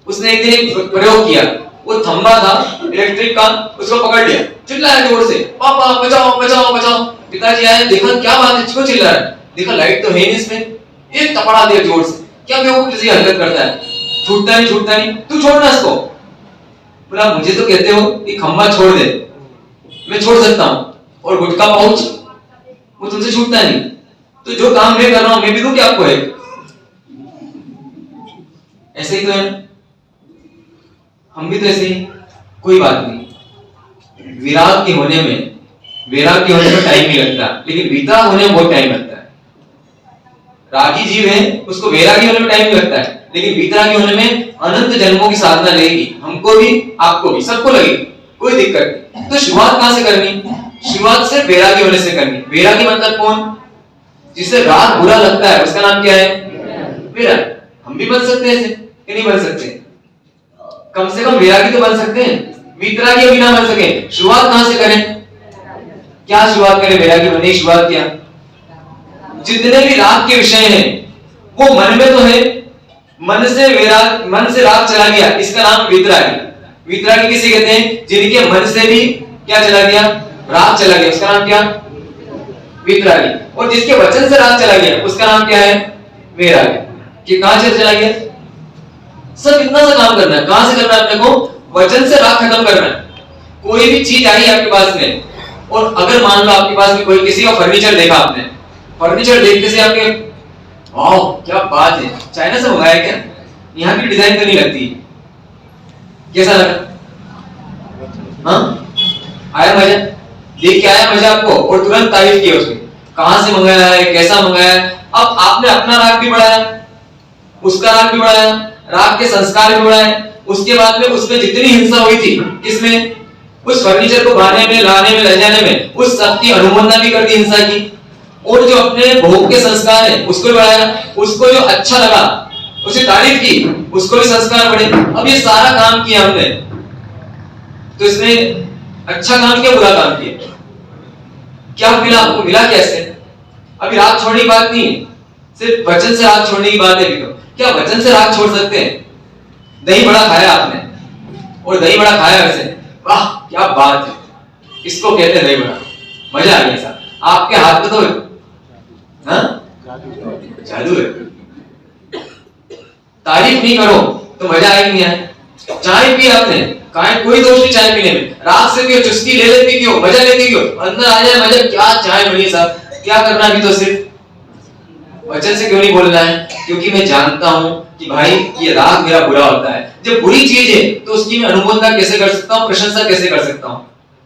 उसने एक दिन एक प्रयोग किया, वो थंबा था इलेक्ट्रिक का, उसको पकड़ लिया, चिल्लाया जोर से, पापा बचाओ बचाओ बचाओ। पिताजी आए, देखा क्या बात है, क्यों चिल्ला रहा है? देखा लाइट तो है नहीं इसमें, एक थपड़ा दिया जोर से। क्या बेवकूफ जैसी हरकत करता है, छूटता नहीं छूटता नहीं, तू छोड़ना इसको। बोला मुझे तो कहते हो कि खंबा छोड़ दे, मैं छोड़ सकता हूं, और गुटखा पाउच वो तुमसे छूटता नहीं, तो जो काम मैं कर रहा हूं मैं भी दूं क्या आपको? है ऐसे ही तो है, हम भी तो ऐसे ही। कोई बात नहीं, वैराग्य होने में टाइम नहीं लगता, लेकिन वितराग होने में बहुत टाइम लगता है। रागी जीव है, उसको वैरागी होने में टाइम लगता है, लेकिन वितरागी होने में अनंत जन्मों की साधना लगेगी, हमको भी आपको भी, सबको लगेगी, कोई दिक्कत नहीं। तो शुरुआत कहां से करनी? शुरुआत से वैरागी होने से करनी। वैरागी मतलब कौन? जिसे राग बुरा लगता है, उसका नाम क्या है? वैरागी। हम भी बन सकते हैं ऐसे कि नहीं बन सकते? कम से कम वैरागी तो बन सकते हैं, वितरागी अभी ना बन सके। शुरुआत कहां से करें? क्या शुरुआत करें वैरागी बनने की? शुरुआत क्या? जितने भी राग के विषय हैं वो मन में तो है, मन से राग चला गया, इसका नाम वितरागी। वितरागी किसे कहते हैं? जिनके मन से भी क्या चला गया? राग चला गया, उसका नाम क्या? वितरागी। और जिसके वचन से राग चला गया, उसका नाम क्या है? वैरागी। कि कहां से चला गया? सब इतना सा काम करना है। कहां से करना है अपने को? वचन से राग खत्म करना है। कोई भी चीज आई आपके पास में, और अगर मान लो आपके पास में कोई किसी का फर्नीचर देखा, आपने फर्नीचर देखते से आपके वाह क्या बात है, चाइना से मंगाया क्या, यहाँ की डिजाइन तो नहीं लगती, कैसा लगा? हाँ आया मजा? देख के आया मजा आपको, और तुरंत तारीफ की उसकी, कहां से मंगाया है, कैसा मंगाया है। अब आपने अपना राग भी बढ़ाया, उसका राग भी बढ़ाया, राग के संस्कार भी बढ़ाए, उसके बाद में उसमें जितनी हिंसा हुई थी, किसमें? उस फर्नीचर को भाने में, लाने में, ले जाने में, उस सब की अनुमोदना भी कर दी हिंसा की। और जो अपने भोग के संस्कार है उसको बढ़ाया, उसको जो अच्छा लगा उसे तारीफ की, उसको भी संस्कार बढ़े। अब ये सारा काम किया हमने, तो इसमें अच्छा काम किया, बुरा काम किया, क्या मिला आपको? मिला कैसे? अभी राग छोड़ने की बात नहीं है, सिर्फ वचन से राग छोड़ने की बात है। तो क्या वचन से राग छोड़ सकते हैं? दही बड़ा खाया आपने, और दही बड़ा खाया वैसे, वाह क्या बात है, इसको कहते हैं दही बड़ा, मजा आ गया साहब, आपके हाथ में तो जादू है। तारीफ नहीं करो तो मजा आएगी नहीं आए। चाय पी आपने, कोई दोष नहीं चाय पीने में, राग से पियो, चुस्की ले ले पी क्यों, मजा लेके क्यों, अंदर आ जाए मजा। क्या चाय बनी साहब, क्या करना अभी? तो सिर्फ वचन से क्यों नहीं बोलना है? क्योंकि मैं जानता हूं कि भाई ये राग मेरा बुरा होता है। जब बुरी चीज है तो उसकी मैं अनुमोदना कैसे कर सकता हूं, प्रशंसा कैसे कर सकता हूं?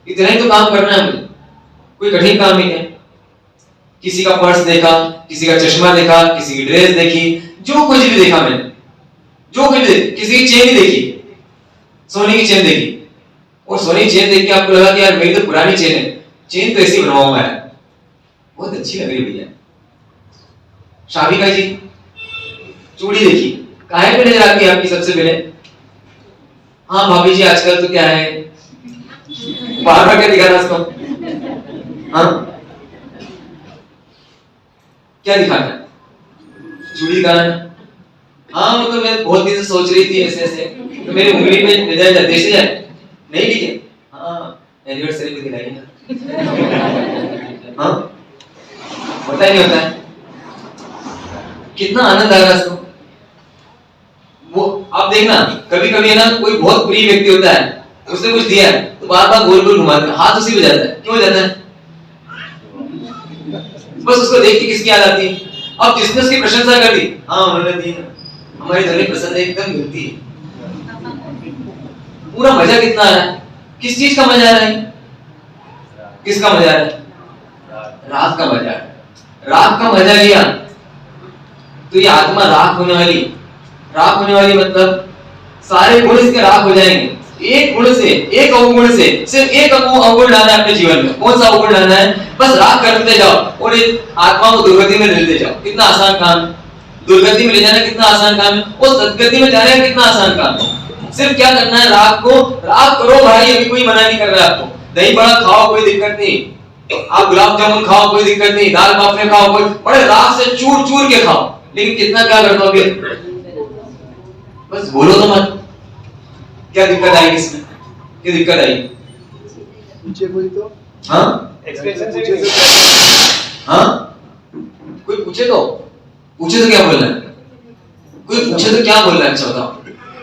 इतना ही तो काम करना है मुझे, कोई कठिन काम नहीं है। किसी का पर्स देखा, किसी का चश्मा देखा, किसी की ड्रेस देखी, जो कुछ भी देखा मैंने, जो कुछ भी, किसी की चेन देखी, सोने की चेन देखी, और सोने की चेन देख के आपको लगा कि यार मेरी तो पुरानी चेन है, चेन तो ऐसी बनवाऊंगा यार, बहुत अच्छी लग रही भैया। शाबिका जी चूड़ी देखी, काहे पे नजर आती है आपकी सबसे पहले? हाँ भाभी जी आजकल तो क्या है, बार बार क्या दिखाना उसको? हाँ क्या दिखाना है? चूड़ी दिखाना है। हाँ वो तो मैं बहुत दिन से सोच रही थी ऐसे ऐसे, तो मेरी उंगली में नजर जाते से जाए नहीं दिखे। हाँ एनिवर्सरी पे दिखाई ना। हाँ होता ही नहीं होता है। कितना आनंद आएगा इसको। वो आप देखना कभी कभी है ना, कोई बहुत प्रिय व्यक्ति होता है, उसने कुछ दिया है तो बार बार गोल गोल घुमाते हैं, हाथ उसी पे जाता है। क्यों जाता है? बस उसको देख के किसकी याद आती है? अब जिसने उसकी प्रशंसा कर दी, हाँ उन्होंने दी, हमारी धनी पसंद है, एकदम मिलती है। पूरा मजा कितना आ रहा है? किस चीज का मजा आ रहा है? किसका मजा आ रहा है? राग का मजा। राग का मजा लिया तो ये आत्मा राग होने वाली। राग होने वाली मतलब सारे गुण इसके राग हो जाएंगे। एक गुण से, एक अवगुण से, सिर्फ एक अवगुण लाना है अपने जीवन में। कौन सा अवगुण लाना है? बस राग करते जाओ और इस आत्मा को दुर्गति में लेते जाओ। कितना आसान काम है। दुर्गति में ले जाना कितना आसान काम है, और सदगति में जाना कितना आसान काम है। सिर्फ क्या करना है, राग करो भाई, अभी कोई मना नहीं कर रहा है आपको। दही बड़ा खाओ, कोई दिक्कत नहीं। आप गुलाब जामुन खाओ, कोई दिक्कत नहीं। दाल बाफले खाओ, कोई बड़े राग से चूर चूर के खाओ। लेकिन कितना क्या कर दो अभी, बस बोलो तो मत। क्या दिक्कत आएगी इसमें? क्या दिक्कत आएगी? पूछे कोई तो हाँ एक्सप्रेशन से हाँ, कोई पूछे तो क्या बोलना है? कोई पूछे तो क्या बोलना है? अच्छा बताओ।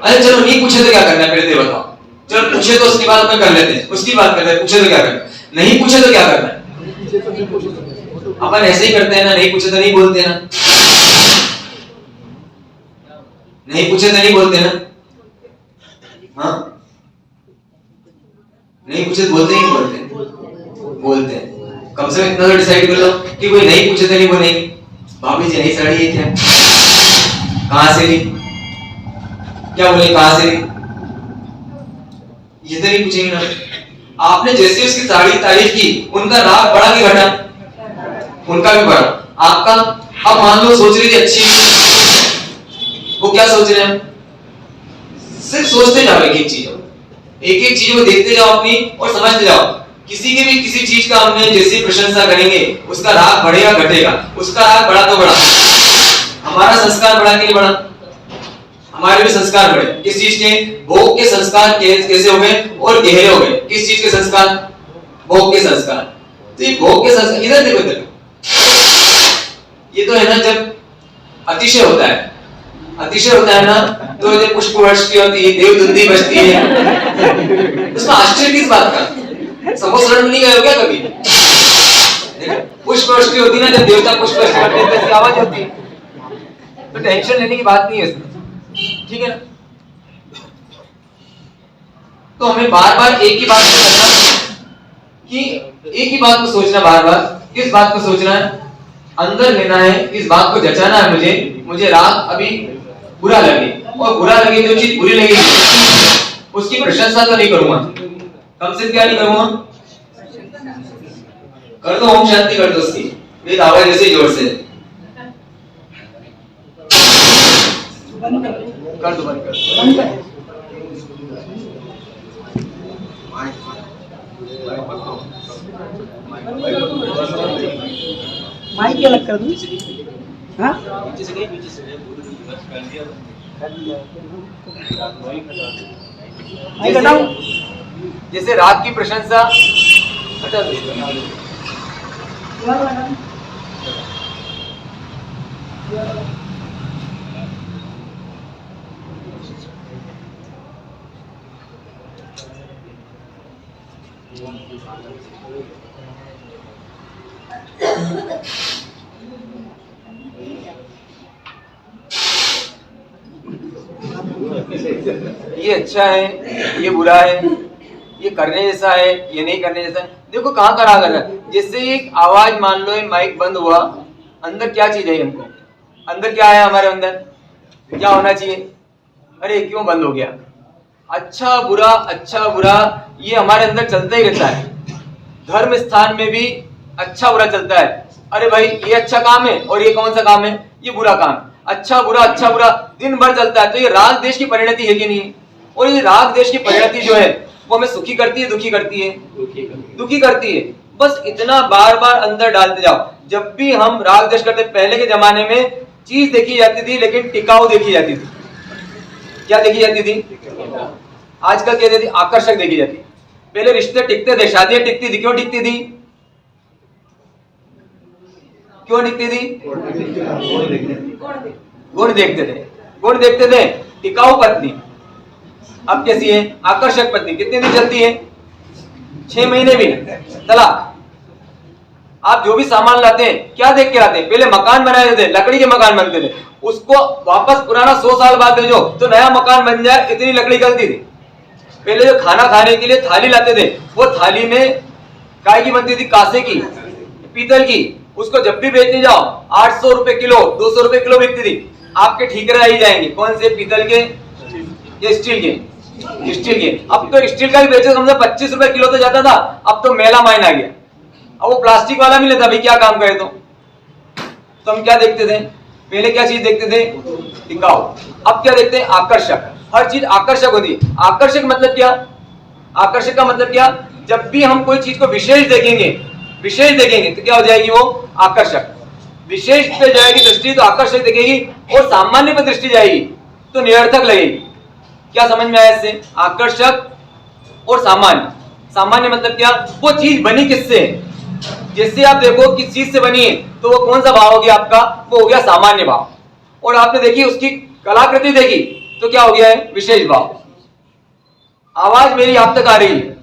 अरे चलो नहीं पूछे तो क्या करना है, पहले ये बताओ। चलो पूछे तो उसके बाद अपन कर लेते हैं, उसकी बात करते हैं। पूछे तो क्या करना है, नहीं पूछे तो क्या करना है? अपन ऐसे ही करते हैं ना, नहीं पूछे तो नहीं बोलते ना, नहीं पूछे तो नहीं बोलते ना। हाँ, नहीं पूछे तो बोलते ही बोलते हैं। कम से कम इतना तो डिसाइड कर लो कि कोई नहीं पूछे तो नहीं बोलेंगे। भाभी जी नहीं साड़ी है क्या? कहां से ली? क्या बोले, कहां से ली? ये तो नहीं पूछेंगे ना। आपने जैसे उसकी साड़ी तारीफ की, उनका राग बढ़ा कि घटा? उनका भी बढ़ा, आपका। अब मान लो सोच रही थी अच्छी, वो क्या सोच रहे हैं? सिर्फ सोचते जाओ एक एक चीज को देखते जाओ अपनी और समझते जाओ। किसी के भी किसी चीज का हमने जैसी प्रशंसा करेंगे, उसका राग बढ़ेगा घटेगा। उसका राग बढ़ा तो बढ़ा, हमारा संस्कार बढ़ा कि नहीं बढ़ा? हमारे भी संस्कार बढ़े। किस चीज के? भोग के संस्कार कैसे हो गए और गहरे हो गए। किस चीज के संस्कार? भोग के संस्कार। तो ये भोग के संस्कार, इधर देखो इधर, ये तो है ना जब अतिशय होता है, अतिशय होता है ना, तो जब पुष्प वृष्टि होती है, देवदुंदी बजती है, उसमें आश्चर्य किस बात का? समोसरण नहीं गए हो क्या कभी? पुष्प वृष्टि होती है ना, जब देवता पुष्प वृष्टि करते हैं, ऐसी आवाज होती है। तो टेंशन लेने की बात नहीं है इसमें, ठीक है ना? तो हमें बार बार एक ही बात को करना, कि एक ही बात को सोचना, बार बार किस बात को सोचना है? अंदर लेना है, इस बात को जचाना है। मुझे राग अभी बुरा लगे, और बुरा लगे जो चीज बुरी लगी उसकी प्रशंसा तो नहीं करूंगा, कम से क्या नहीं करूंगा? कर दो ओम शांति, कर दो उसकी मेरी आवाज जैसे जोर से कर दो, बंद कर। माइक अलग कर दूं? हाँ? माइक हटाऊं? जैसे राग की प्रशंसा हटा दो। ये अच्छा है, ये बुरा है, ये करने जैसा है, ये नहीं करने जैसा है। देखो कहाँ का राग है। जैसे एक आवाज, मान लो माइक बंद हुआ, अंदर क्या चीज है? हमको अंदर क्या है? हमारे अंदर क्या होना चाहिए? अरे क्यों बंद हो गया? अच्छा बुरा ये हमारे अंदर चलता ही रहता है। धर्म स्थान में भी अच्छा बुरा चलता है। अरे भाई ये अच्छा काम है और ये कौन सा काम है? ये बुरा काम। अच्छा बुरा दिन भर चलता है। तो ये राग देश की परिणति है कि नहीं? और ये राग देश की परिणति जो है वो हमें सुखी करती है, दुखी करती है? दुखी करती है। बस इतना बार बार अंदर डालते जाओ। जब भी हम राग देश करते, पहले के जमाने में चीज देखी जाती थी लेकिन टिकाऊ देखी जाती थी। क्या देखी जाती थी? आजकल क्या देखती? आकर्षक देखी जाती। पहले रिश्ते टिकते थे, शादियां टिकती थी। क्यों टिकती थी? क्यों टिकती थी? गुण देखते थे। टिकाऊ पत्नी अब कैसी है? आकर्षक पत्नी। कितने दिन चलती है? 6 महीने भी तलाक। आप जो भी सामान लाते हैं क्या देख के लाते हैं? पहले मकान बनाए थे, लकड़ी के मकान बनते थे, उसको वापस पुराना 100 साल बाद भेजो तो नया मकान बन जाए, इतनी लकड़ी गलती थी। पहले जो खाना खाने के लिए थाली लाते थे, वो थाली में काय की बनती थी? कांसे की, पीतल की। उसको जब भी बेचने जाओ 800 रुपए किलो, 200 रुपए किलो बिकती थी। आपके ठीकरे आई जाएंगे, कौन से? पीतल के या स्टील के? स्टील के। अब तो स्टील का भी बेचे समझो 25 रुपए किलो तो जाता था, अब तो मेला माइन आ गया। अब वो प्लास्टिक वाला भी लेता, भाई क्या काम करे। तो हम क्या देखते थे? पहले क्या चीज देखते थे? टिकाऊ। अब क्या देखते हैं? आकर्षक। हर चीज आकर्षक होती है। आकर्षक मतलब क्या? आकर्षक का मतलब क्या? जब भी हम कोई चीज को विशेष देखेंगे तो क्या हो जाएगी वो? आकर्षक। विशेष पे जाएगी दृष्टि तो आकर्षक दिखेगी, और सामान्य पे दृष्टि जाएगी तो निरर्थक लगेगी। क्या समझ में आया इससे? आकर्षक और सामान्य। सामान्य मतलब क्या? वो चीज बनी किससे? जैसे आप देखो किस चीज से बनी है तो वो कौन सा भाव हो गया आपका? वो हो गया सामान्य भाव। और आपने देखी उसकी कलाकृति देखी तो क्या हो गया है? विशेष भाव। आवाज मेरी आप तक आ रही है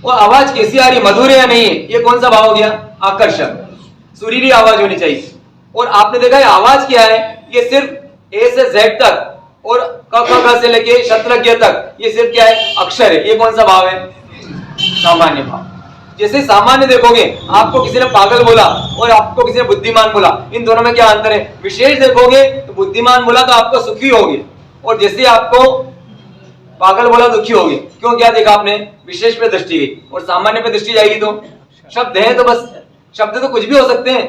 और आवाज कैसी आ रही है, मधुर है या नहीं है, ये कौन सा भाव हो गया? आकर्षक। सुरीली आवाज होनी चाहिए। और आपने देखा है आवाज क्या है? ये सिर्फ ए से जेड तक और क ख ग से लेके शत्रज्ञ तक ये सिर्फ क्या है? अक्षर है। ये कौन सा भाव है? सामान्य भाव। जैसे सामान्य देखोगे, आपको किसी ने पागल बोला और आपको किसी ने बुद्धिमान बोला, इन दोनों में क्या अंतर है? विशेष देखोगे तो बुद्धिमान बोला तो आपको सुखी होगे, और जैसे आपको पागल बोला दुखी होगे। क्यों? क्या देखा आपने? विशेष पे दृष्टि गई। और सामान्य पे दृष्टि जाएगी तो शब्द है, तो बस शब्द तो कुछ भी हो सकते हैं,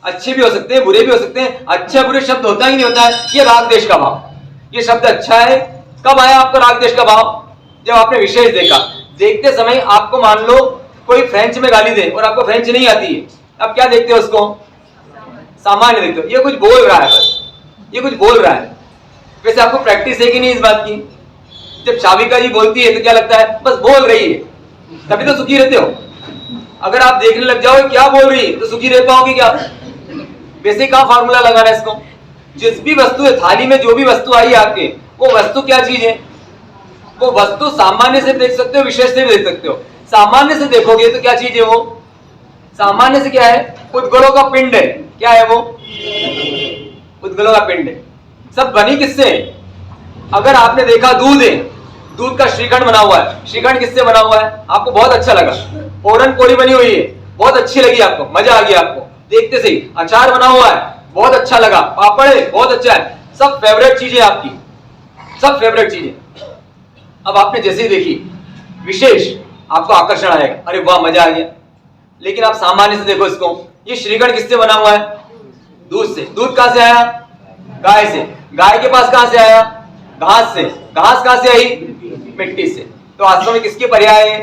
अच्छे भी हो सकते हैं, बुरे भी हो सकते हैं। अच्छा बुरे शब्द होता ही नहीं होता है। ये राग देश का भाव। ये शब्द अच्छा है, कब आया आपको राग देश का भाव? जब आपने विशेष देखा। देखते समय आपको मान लो कोई फ्रेंच में गाली दे और आपको फ्रेंच नहीं आती है, अब क्या देखते हो उसको? सामान्य देखते हो। ये कुछ बोल रहा है, बस ये कुछ बोल रहा है। वैसे आपको प्रैक्टिस है कि नहीं इस बात की? जब शाविका जी बोलती है तो क्या लगता है? बस बोल रही है, तभी तो सुखी रहते हो। अगर आप देखने लग जाओ क्या बोल रही है तो सुखी रह पाओगे क्या? वैसे कहाँ फार्मूला लगाना है इसको? जिस भी वस्तु है, थाली में जो भी वस्तु आई है आपके, वो वस्तु क्या चीज है? वो वस्तु सामान्य से देख सकते हो, विशेष से भी देख सकते हो। सामान्य से देखोगे तो क्या चीज है वो? सामान्य से क्या है? उद्गलों का पिंड है। क्या है वो? उद्गलों का पिंड है। सब बनी किससे? अगर आपने देखा दूध है, दूध का श्रीखंड बना हुआ है। श्रीखंड किससे बना हुआ है? आपको बहुत अच्छा लगा। फोरन पोली बनी हुई है, बहुत अच्छी लगी आपको, मजा आ गया आपको देखते से ही। अचार बना हुआ है, बहुत अच्छा लगा। पापड़ है, बहुत अच्छा है। सब फेवरेट चीजें आपकी, सब फेवरेट चीजें। अब आपने जैसे ही देखी विशेष, आपको आकर्षण आएगा, अरे वाह मजा आ गया। लेकिन आप सामान्य से देखो इसको, ये श्रीखंड किससे बना हुआ है? दूध से। दूध कहां से आया? गाय से। गाय के पास कहां से आया? घास से। घास कहां से आई? मिट्टी से। तो वास्तव में किसकी पर्याय है?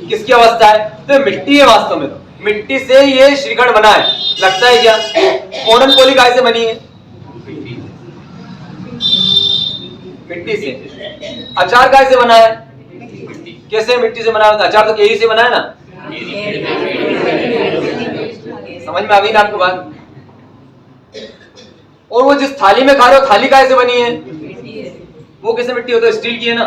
किसकी अवस्था है? तो मिट्टी है वास्तव में। तो मिट्टी से ये श्रीखंड बना है, लगता है क्या? फोरन पोली गाय से बनी है, मिट्टी से। अचार गाय से बना है, कैसे? मिट्टी से बना है। अचार तो केरी से बना है ना? समझ में आ गई ना आपको बात? और वो जिस थाली में खा रहे हो, थाली गाय से बनी है, वो कैसे मिट्टी हो? तो स्टील की है ना।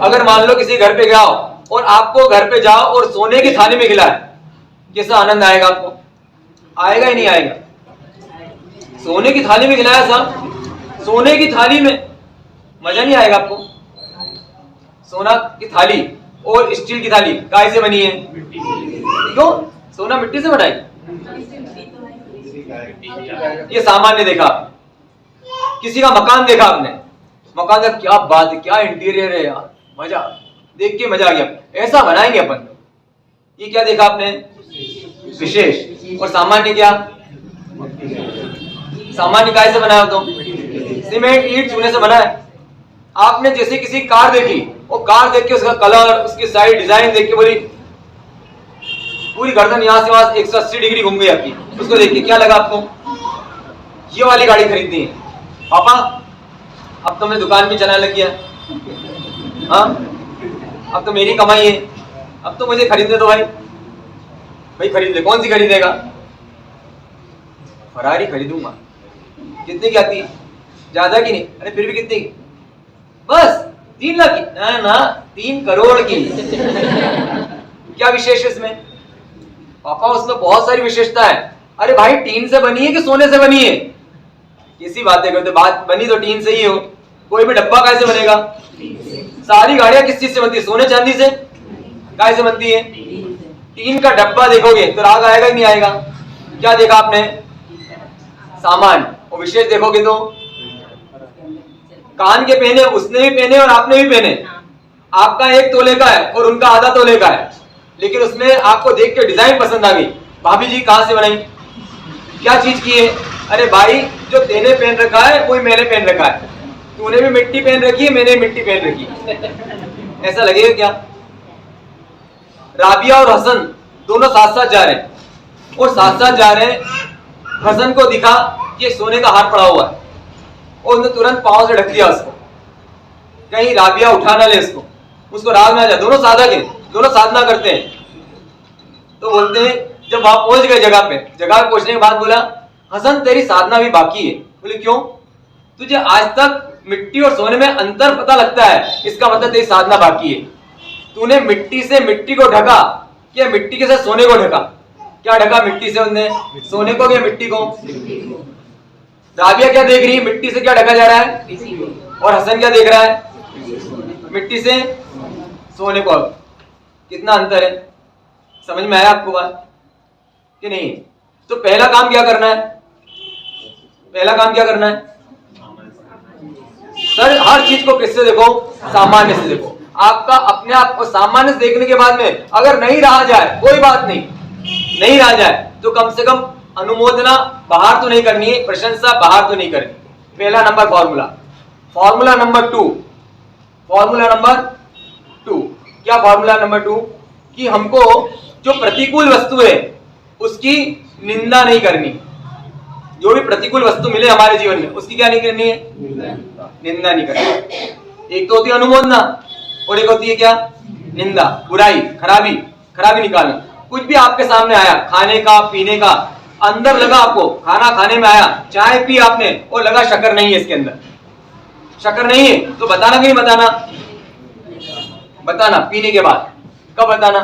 अगर मान लो किसी घर पे गया हो और आपको घर पे जाओ और सोने की थाली में खिलाए, कैसा आनंद आएगा आपको? आएगा ही नहीं आएगा? सोने की थाली में खिलाया साहब, सोने की थाली में मजा नहीं आएगा आपको? सोना की थाली और स्टील की थाली गाय से बनी है। क्यों? सोना मिट्टी से बनाई। ये सामान्य देखा आपने। किसी का मकान देखा आपने, मकान का क्या बात है, क्या इंटीरियर है यार, मजा, देख के मजा आ गया, ऐसा बनाएंगे अपन। ये क्या देखा आपने? विशेष। और सामान्य क्या? सामान्य गाय से बनाया तो सीमेंट ईंट चूने से बना है। आपने जैसे किसी कार देखी, वो कार देख के उसका कलर, उसकी साइड डिजाइन देख के बोली, पूरी गर्दन यहां से वहां 180 डिग्री घूम गई आपकी। उसको देख के क्या लगा आपको? ये वाली गाड़ी खरीदनी है। पापा अब तो मैं दुकान भी चलाने लग गया, हाँ अब तो मेरी कमाई है, अब तो मुझे खरीदने दो भाई। भाई खरीद ले। कौन सी खरीदेगा? फरारी खरीदूंगा। कितने की आती है? ज्यादा की नहीं? अरे फिर भी कितने की? बस 3 लाख की? ना ना 3 करोड़ की। क्या विशेष है इसमें? पापा उसमें बहुत सारी विशेषता है। अरे भाई टीन से बनी है कि सोने से बनी है? किसी बातें करते, बात बनी तो टीन से ही हो। कोई भी डब्बा कैसे बनेगा? सारी गाड़ियां किस चीज से बनती है? सोने चांदी से? काय से बनती है? टीन का डब्बा देखोगे तो राग आएगा कि नहीं आएगा? क्या देखा आपने? सामान। और विशेष देखोगे तो कान के पहने, उसने भी पहने और आपने भी पहने। आपका 1 तोले का है और उनका आधा तोले का है, लेकिन उसमें आपको देख के डिजाइन पसंद आ गई। भाभी जी कहां से बनाई? क्या चीज की है? अरे भाई जो तेने पहन रखा है वही मैंने पहन रखा है। तूने भी मिट्टी पहन रखी है, मैंने भी मिट्टी पहन रखी है। ऐसा लगेगा क्या? राबिया और हसन दोनों साथ साथ जा रहे हैं और साथ साथ जा रहे हैं। हसन को दिखा कि सोने का हार पड़ा हुआ है और उसने तुरंत पांव से ढक दिया उसको, कहीं राबिया उठा ना ले उसको राग ना जाए। दोनों साधक हैं, दोनों साधना करते हैं। तो बोलते हैं, जब वहां पहुंच गए जगह पे पहुंचने के बाद बोला, हसन तेरी साधना भी बाकी है। बोले क्यों? तुझे आज तक मिट्टी और सोने में अंतर पता लगता है, इसका मतलब तेरी साधना बाकी है। तूने मिट्टी से मिट्टी को ढका या मिट्टी के साथ सोने को ढका? क्या ढका मिट्टी से? उसने सोने को या मिट्टी को? राबिया क्या देख रही है? मिट्टी से क्या ढका जा रहा है? और हसन क्या देख रहा है? मिट्टी से सोने को। कितना अंतर है, समझ में आया आपको बात कि नहीं? तो पहला काम क्या करना है? पहला काम क्या करना है? सर हर चीज को किससे देखो? सामान्य से देखो। आपका अपने आप को सामान्य से देखने के बाद में अगर नहीं रहा जाए, कोई बात नहीं, नहीं रहा जाए तो कम से कम अनुमोदना बाहर तो नहीं करनी है, प्रशंसा बाहर तो नहीं करनी। पहला number formula. Formula number 2, formula number 2 क्या? फॉर्मूला नंबर 2 कि हमको जो प्रतिकूल वस्तु है उसकी निंदा नहीं करनी। जो भी प्रतिकूल वस्तु मिले हमारे जीवन में उसकी क्या नहीं करनी है? निंदा नहीं करनी। एक तो होती है अनुमोदना और एक होती है क्या? निंदा, बुराई, खराबी निकालना। कुछ भी आपके सामने आया, खाने का, पीने का, अंदर लगा आपको, खाना खाने में आया, चाय पी आपने और लगा शक्कर नहीं है इसके अंदर, शक्कर नहीं है, तो बताना कि नहीं बताना? बताना। पीने के बाद कब बताना?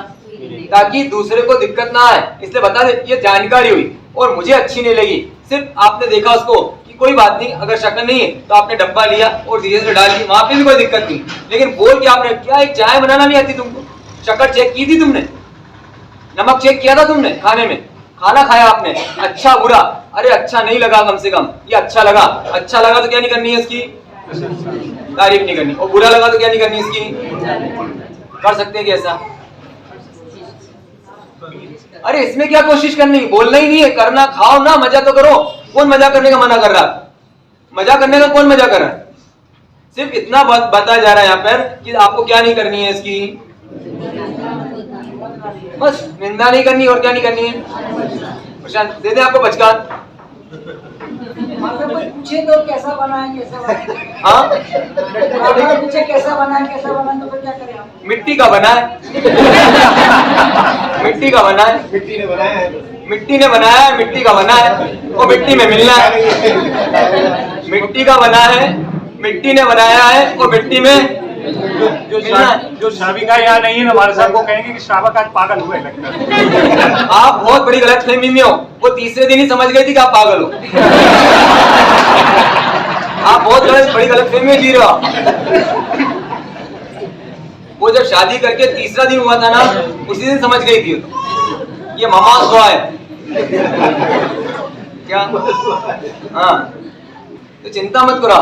ताकि दूसरे को दिक्कत ना आए, इसलिए बता दे। ये जानकारी हुई और मुझे अच्छी नहीं लगी, सिर्फ आपने देखा उसको कि कोई बात नहीं, अगर शक्कर नहीं है तो आपने डब्बा लिया और धीरे से डाल दी, वहां पे भी कोई दिक्कत नहीं। लेकिन बोल के आपने, क्या एक चाय बनाना नहीं आती तुमको? शक्कर चेक की थी तुमने? नमक चेक किया था तुमने? खाने में खाना खाया आपने, अच्छा बुरा, अरे अच्छा नहीं लगा, कम से कम ये अच्छा लगा। अच्छा लगा तो क्या नहीं करनी है इसकी? तारीफ नहीं करनी। और बुरा लगा तो क्या नहीं करनी इसकी? कर सकते हैं कि ऐसा? अरे इसमें क्या कोशिश करनी? बोलना ही नहीं है, करना, खाओ ना, मजा तो करो। कौन मजा करने का मना कर रहा है? मजा करने का कौन मजा कर रहा है? सिर्फ इतना बताया जा रहा है यहाँ पर कि आपको क्या नहीं करनी है इसकी? बस निंदा नहीं करनी। और क्या नहीं करनी है? प्रशांत दे दे आपको बचकान। मतलब कोई पूछे तो कैसा बना है, कैसा बना है? हाँ, अगर पूछे कैसा बना है, कैसा बना है, तो फिर क्या करें आप? मिट्टी का बना है। मिट्टी का बना है, मिट्टी ने बनाया है। मिट्टी ने बनाया है, मिट्टी का बना है, वो मिट्टी में मिलना है। मिट्टी का बना है, मिट्टी ने बनाया है, वो मिट्टी में जो श्राविका यहाँ नहीं है ना, हमारे साहब को कहेंगे कि श्रावक आज पागल हुए लगता है। आप बहुत बड़ी गलतफहमी में हो। वो तीसरे दिन ही समझ गई थी कि आप पागल हो। आप बहुत बड़ी गलतफहमी में जी रहे हो। वो जब शादी करके तीसरा दिन हुआ था ना, उसी दिन समझ गई थी ये मामा हुआ है क्या? हाँ, तो चिंता मत करो।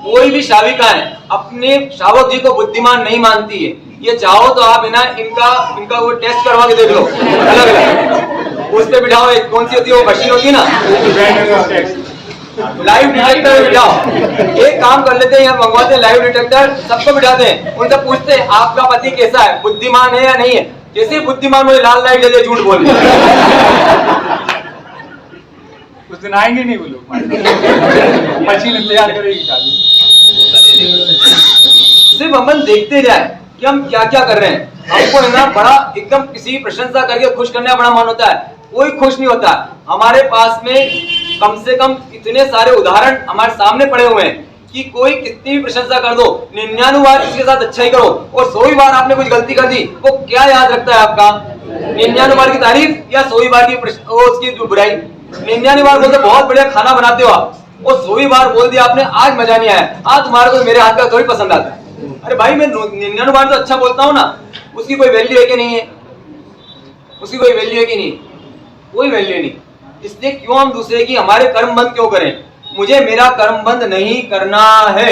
कोई भी शाविकाएं अपने शावक जी को बुद्धिमान नहीं मानती है। ये चाहो तो आप इनका वो टेस्ट करवा के देख लो, अलग अलग उस पे बिठाओ। एक कौन सी होती है वो मशीन होती है ना, लाइव डिटेक्टर में बिठाओ। एक काम कर लेते हैं, यहाँ मंगवाते हैं लाइव डिटेक्टर, सबको बिठाते हैं, उनसे पूछते हैं आपका पति कैसा है, बुद्धिमान है या नहीं है। जैसे बुद्धिमान मुझे लाल लाइट जले झूठ बोल दिया। उस दिन आएंगे नहीं वो लोग, मशीन तैयार करेगी खाली। सिर्फ अपन देखते जाए कि हम क्या क्या कर रहे हैं। हमको है ना बड़ा एकदम किसी प्रशंसा करके खुश करने का बड़ा मन होता है, कोई खुश नहीं होता। हमारे पास में कम से कम इतने सारे उदाहरण हमारे सामने पड़े हुए हैं कि कोई कितनी भी प्रशंसा कर दो, 99 बार इसके साथ अच्छा ही करो और 100 बार आपने कुछ गलती कर दी, वो क्या याद रखता है आपका? 99 बार की तारीफ या 100 बार की उसकी बुराई? 99 बार बोलते बहुत बढ़िया खाना बनाते हो आप, और 100 बार बोल दिया आपने आज मजा नहीं आया, आज तुम्हारे को मेरे हाथ का थोड़ी पसंद आता है। अरे भाई मैं 99 बार तो अच्छा बोलता हूँ ना, उसकी कोई वैल्यू है कि नहीं है? उसकी कोई वैल्यू है कि नहीं? कोई वैल्यू नहीं। इसलिए क्यों हम दूसरे की हमारे कर्म बंद क्यों करें? मुझे मेरा कर्म बंद नहीं करना है,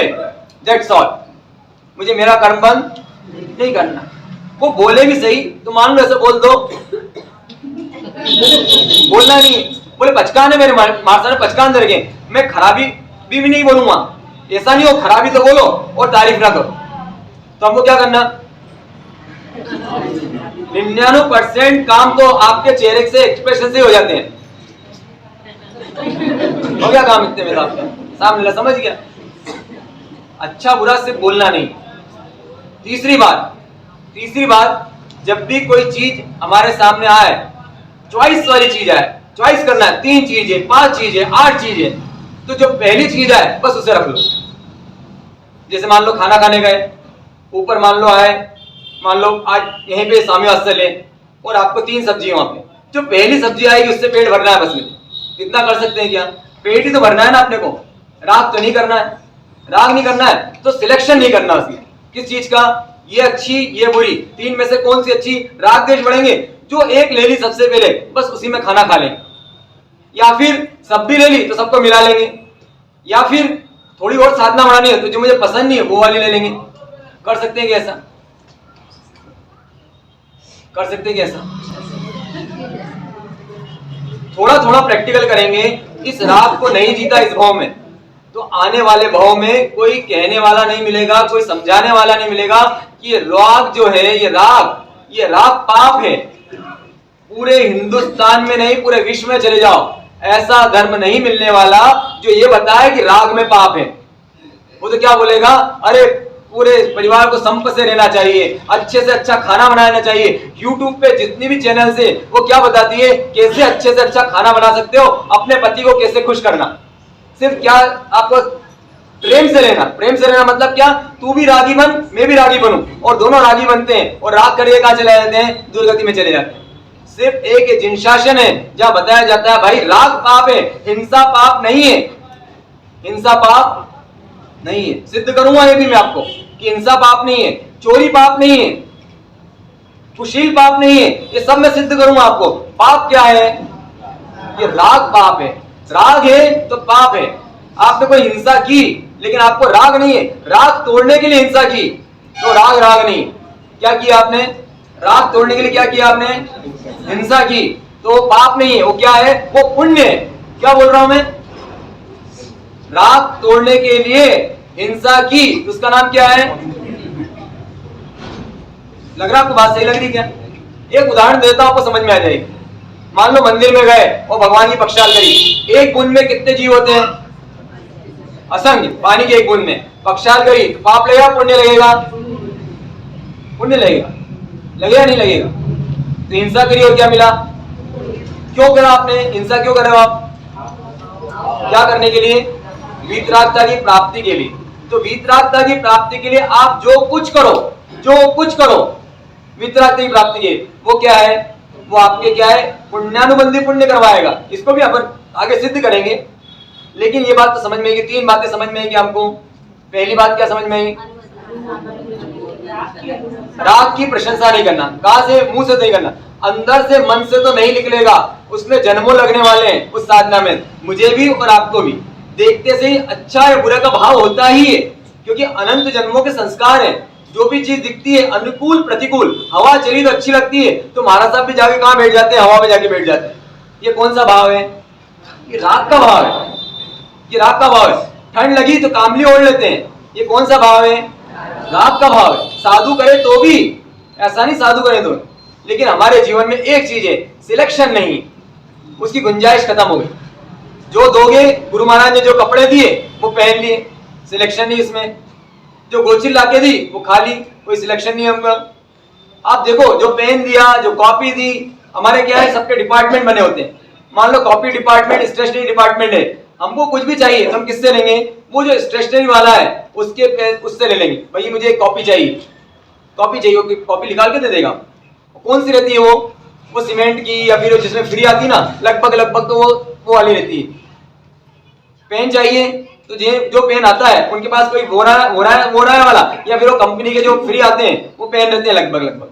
दैट्स ऑल। मुझे मेरा कर्म बंद नहीं करना। वो बोले भी सही तो मान लो ऐसे बोल दो, बोलना नहीं। बोले पचकान है मेरे मारसा ने पचकान दे रखे, मैं खराबी भी नहीं बोलूंगा, ऐसा नहीं हो खराबी तो बोलो और तारीफ ना करो। तो हमको क्या करना, 99% काम तो आपके चेहरे से एक्सप्रेशन से हो जाते हैं। हो गया काम इतने में, आपका सामने वाला समझ गया। अच्छा बुरा सिर्फ बोलना नहीं। तीसरी बात, जब भी कोई चीज हमारे सामने आए, चॉइस वाली चीज आए, चॉइस करना है, 3 चीजें, 5 चीजें, 8 चीजें, तो जो पहली चीज आए बस उसे रख लो। जैसे मान लो खाना खाने गए, ऊपर मान लो आए, मान लो आज यहीं पे स्वामी वास्तव ले और आपको 3 सब्जी है वहां पे, जो पहली सब्जी आएगी उससे पेट भरना है बस में। इतना कर सकते हैं क्या? पेट ही तो भरना है ना अपने को, राग तो नहीं करना है। राग नहीं करना है तो सिलेक्शन नहीं करना उसमें, किस चीज का, ये अच्छी ये बुरी, 3 में से कौन सी अच्छी, राग द्वेष बढ़ेंगे। जो एक ले ली सबसे पहले बस उसी में खाना खा लेंगे, या फिर सब भी ले ली तो सबको मिला लेंगे, या फिर थोड़ी और साधना बढ़ानी है तो जो मुझे पसंद नहीं है वो वाली ले लेंगे। कर सकते हैं क्या ऐसा? कर सकते हैं क्या ऐसा? थोड़ा थोड़ा प्रैक्टिकल करेंगे। इस राग को नहीं जीता इस भाव में तो आने वाले भाव में कोई कहने वाला नहीं मिलेगा, कोई समझाने वाला नहीं मिलेगा कि ये राग जो है, ये राग पाप है। पूरे हिंदुस्तान में नहीं पूरे विश्व में चले जाओ, ऐसा धर्म नहीं मिलने वाला जो ये बताए कि राग में पाप है। वो तो क्या बोलेगा, अरे पूरे परिवार को संप से रहना चाहिए, अच्छे से अच्छा खाना बनाना चाहिए। यूट्यूब पे जितनी भी चैनल है वो क्या बताती है, कैसे अच्छे से अच्छा खाना बना सकते हो, अपने पति को कैसे खुश करना। सिर्फ क्या आपको प्रेम से रहना मतलब क्या, तू भी रागी बन मैं भी रागी बनूं और दोनों रागी बनते हैं और राग करके कहां चले जाते हैं, दुर्गति में चले जाते हैं। सिर्फ एक जिनशासन है जहां बताया जाता है भाई राग पाप है, हिंसा पाप नहीं है, हिंसा पाप नहीं है। सिद्ध करूंगा ये भी मैं आपको कि हिंसा पाप नहीं है, चोरी पाप नहीं है, कुशील पाप नहीं है, ये सब मैं सिद्ध करूंगा आपको। पाप क्या है, ये राग पाप है। राग है तो पाप है। आपने कोई हिंसा की लेकिन आपको राग नहीं है, राग तोड़ने के लिए हिंसा की तो राग नहीं। क्या किया आपने, राग तोड़ने के लिए क्या किया आपने, हिंसा की, तो पाप नहीं है, वो क्या है, वो पुण्य है। क्या बोल रहा हूं मैं, राग तोड़ने के लिए हिंसा की उसका नाम क्या है। लग रहा आपको बात सही लग रही क्या? एक उदाहरण देता हूं, आपको समझ में आ जाएगी। मान लो मंदिर में गए और भगवान की पक्षाल करी, एक बूंद में कितने जीव होते हैं, असंख्य। पानी के एक बूंद में पक्षाल करी, पाप लगेगा पुण्य लगेगा, पुण्य लगेगा नहीं लगेगा। तो हिंसा करी और क्या मिला, क्यों करा आपने हिंसा, क्यों कर रहे हो आप, क्या करने के लिए, वीतरागता की प्राप्ति के लिए। तो वीतरागता की प्राप्ति के लिए आप जो कुछ करो वीतरागता की प्राप्ति के, वो क्या है, वो आपके क्या है, पुण्यानुबंधी पुण्य करवाएगा। इसको भी अपन आगे सिद्ध करेंगे। लेकिन ये बात तो समझ में आएगी, 3 बातें समझ में आएगी हमको। पहली बात क्या समझ में आई, राग की प्रशंसा नहीं करना, कहां से, मुंह से नहीं करना, अंदर से मन से तो नहीं निकलेगा, उसमें जन्मों लगने वाले हैं उस साधना में, मुझे भी और आपको भी। देखते से ही अच्छा या बुरा का भाव होता ही है, क्योंकि अनंत जन्मों के संस्कार है। जो भी चीज दिखती है अनुकूल प्रतिकूल, हवा चली तो अच्छी लगती है तो महाराज साहब भी जाके कहां बैठ जाते हैं, हवा में जाके बैठ जाते हैं। ये कौन सा भाव है, ये राग का भाव है, ये राग का भाव है। ठंड लगी तो कामली ओढ़ लेते हैं, ये कौन सा भाव है, राग का भाव है। साधु करे तो भी, ऐसा नहीं साधु करे तो। लेकिन हमारे जीवन में एक चीज है, सिलेक्शन नहीं, उसकी गुंजाइश खत्म हो गई। जो दोगे, गुरु महाराज ने जो कपड़े दिए वो पहन लिए, सिलेक्शन नहीं इसमें। जो गोचिल लाके दी वो खा ली, कोई सिलेक्शन नहीं हमका। आप देखो, जो पेन दिया, जो कॉपी दी, हमारे क्या है, सबके डिपार्टमेंट बने होते हैं। मान लो कॉपी डिपार्टमेंट, स्टेशनरी डिपार्टमेंट है, हमको कुछ भी चाहिए हम किससे लेंगे, वो जो स्टेशनरी वाला है उससे ले लेंगे। भाई मुझे एक कॉपी चाहिए, कॉपी निकाल के दे देगा। कौन सी रहती है वो सीमेंट की या फिर जिसमें फ्री आती है ना, लगभग तो वो वाली रहती है। पेन चाहिए तो जो पेन आता है उनके पास कोई मोरा वाला या फिर वो कंपनी के जो फ्री आते हैं वो पेन रहते हैं लगभग।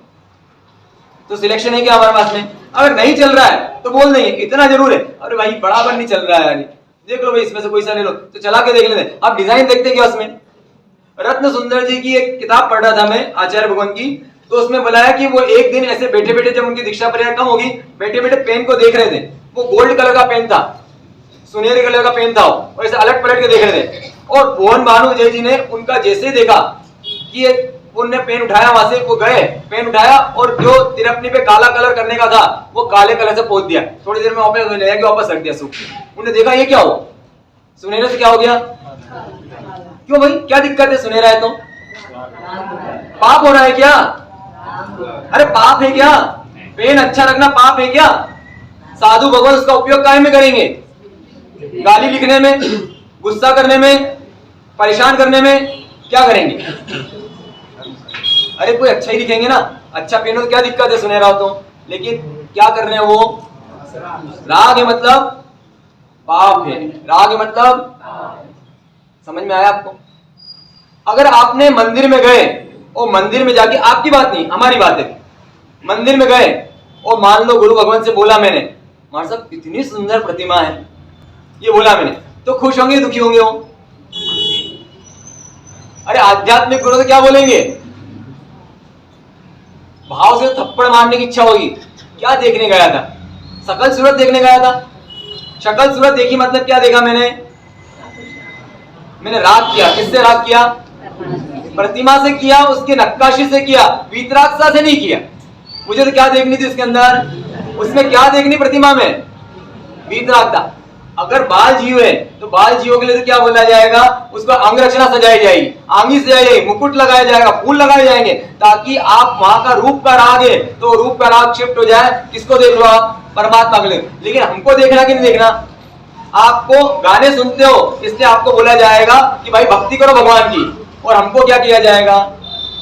तो सिलेक्शन है क्या हमारे पास में? अगर नहीं चल रहा है तो बोल देंगे इतना जरूर है, अरे भाई बराबर नहीं चल रहा है, देख लो भाई इसमें से कोई सा ले लो, तो चला के देख लेते हैं। आप डिजाइन देखते हैं क्या उसमें? रत्न सुंदर जी की एक किताब पढ़ रहा था मैं, आचार्य भगवान की, तो उसमें बताया कि वो एक दिन ऐसे बैठे बैठे, जब उनकी दीक्षा प्रक्रिया कम होगी, बैठे बैठे पेन को देख रहे थे। वो गोल्ड कलर का पेन था, सुनहरे कलर का पेन था और ऐसे अलट पलट के देख रहे थे, और भुवन भानु जय जी ने उनका जैसे ही देखा कि ये उनने पेन उठाया, वहां से वो गए, पेन उठाया और जो तिरपनी पे काला कलर करने का था वो काले कलर से पोत दिया। थोड़ी देर में वापस रख दिया सूख। उन्होंने देखा ये क्या हो, सुनहरे से क्या हो गया? क्यों भाई, क्या दिक्कत है? सुनहरा है तो पाप हो रहा है क्या? अरे पाप है क्या? पेन अच्छा रखना पाप है क्या? साधु भगवान उसका उपयोग काहे में करेंगे? गाली लिखने में, गुस्सा करने में, परेशान करने में क्या करेंगे? अरे कोई अच्छा ही लिखेंगे ना, अच्छा पेन हो तो क्या दिक्कत है सुनहरा हो तो। लेकिन क्या कर रहे हैं वो? राग है मतलब पाप है, राग है मतलब, समझ में आया आपको? अगर आपने मंदिर में गए और मंदिर में जाके, आपकी बात नहीं हमारी बात है, मंदिर में गए और मान लो गुरु भगवान से बोला मैंने, महाराज साहब इतनी सुंदर प्रतिमा है, ये बोला मैंने, तो खुश होंगे दुखी होंगे वो? अरे आध्यात्मिक गुरु तो क्या बोलेंगे? भाव से थप्पड़ मारने की इच्छा होगी। क्या देखने गया था? शकल सूरत देखने गया था। शकल सूरत देखी मतलब क्या देखा मैंने? मैंने राग किया। किससे राग किया? प्रतिमा से किया, उसके नक्काशी से किया, वीतरागता से नहीं किया। मुझे तो क्या देखनी थी उसके अंदर? उसमें क्या देखनी प्रतिमा में? वीतरागता। अगर बाल जीव है तो बाल जीवों के लिए तो क्या बोला जाएगा? उसको अंग रचना सजाई जाएगी, आंगी सजाई जाएगी, मुकुट लगाया जाएगा, फूल लगाए जाएंगे, ताकि आप वहां का रूप का राग है तो रूप का राग शिफ्ट हो जाए। किसको देख लो आप? परमात्मा को। लेकिन हमको देखना कि नहीं देखना? आपको गाने सुनते हो इसलिए आपको बोला जाएगा कि भाई भक्ति करो भगवान की, और हमको क्या किया जाएगा?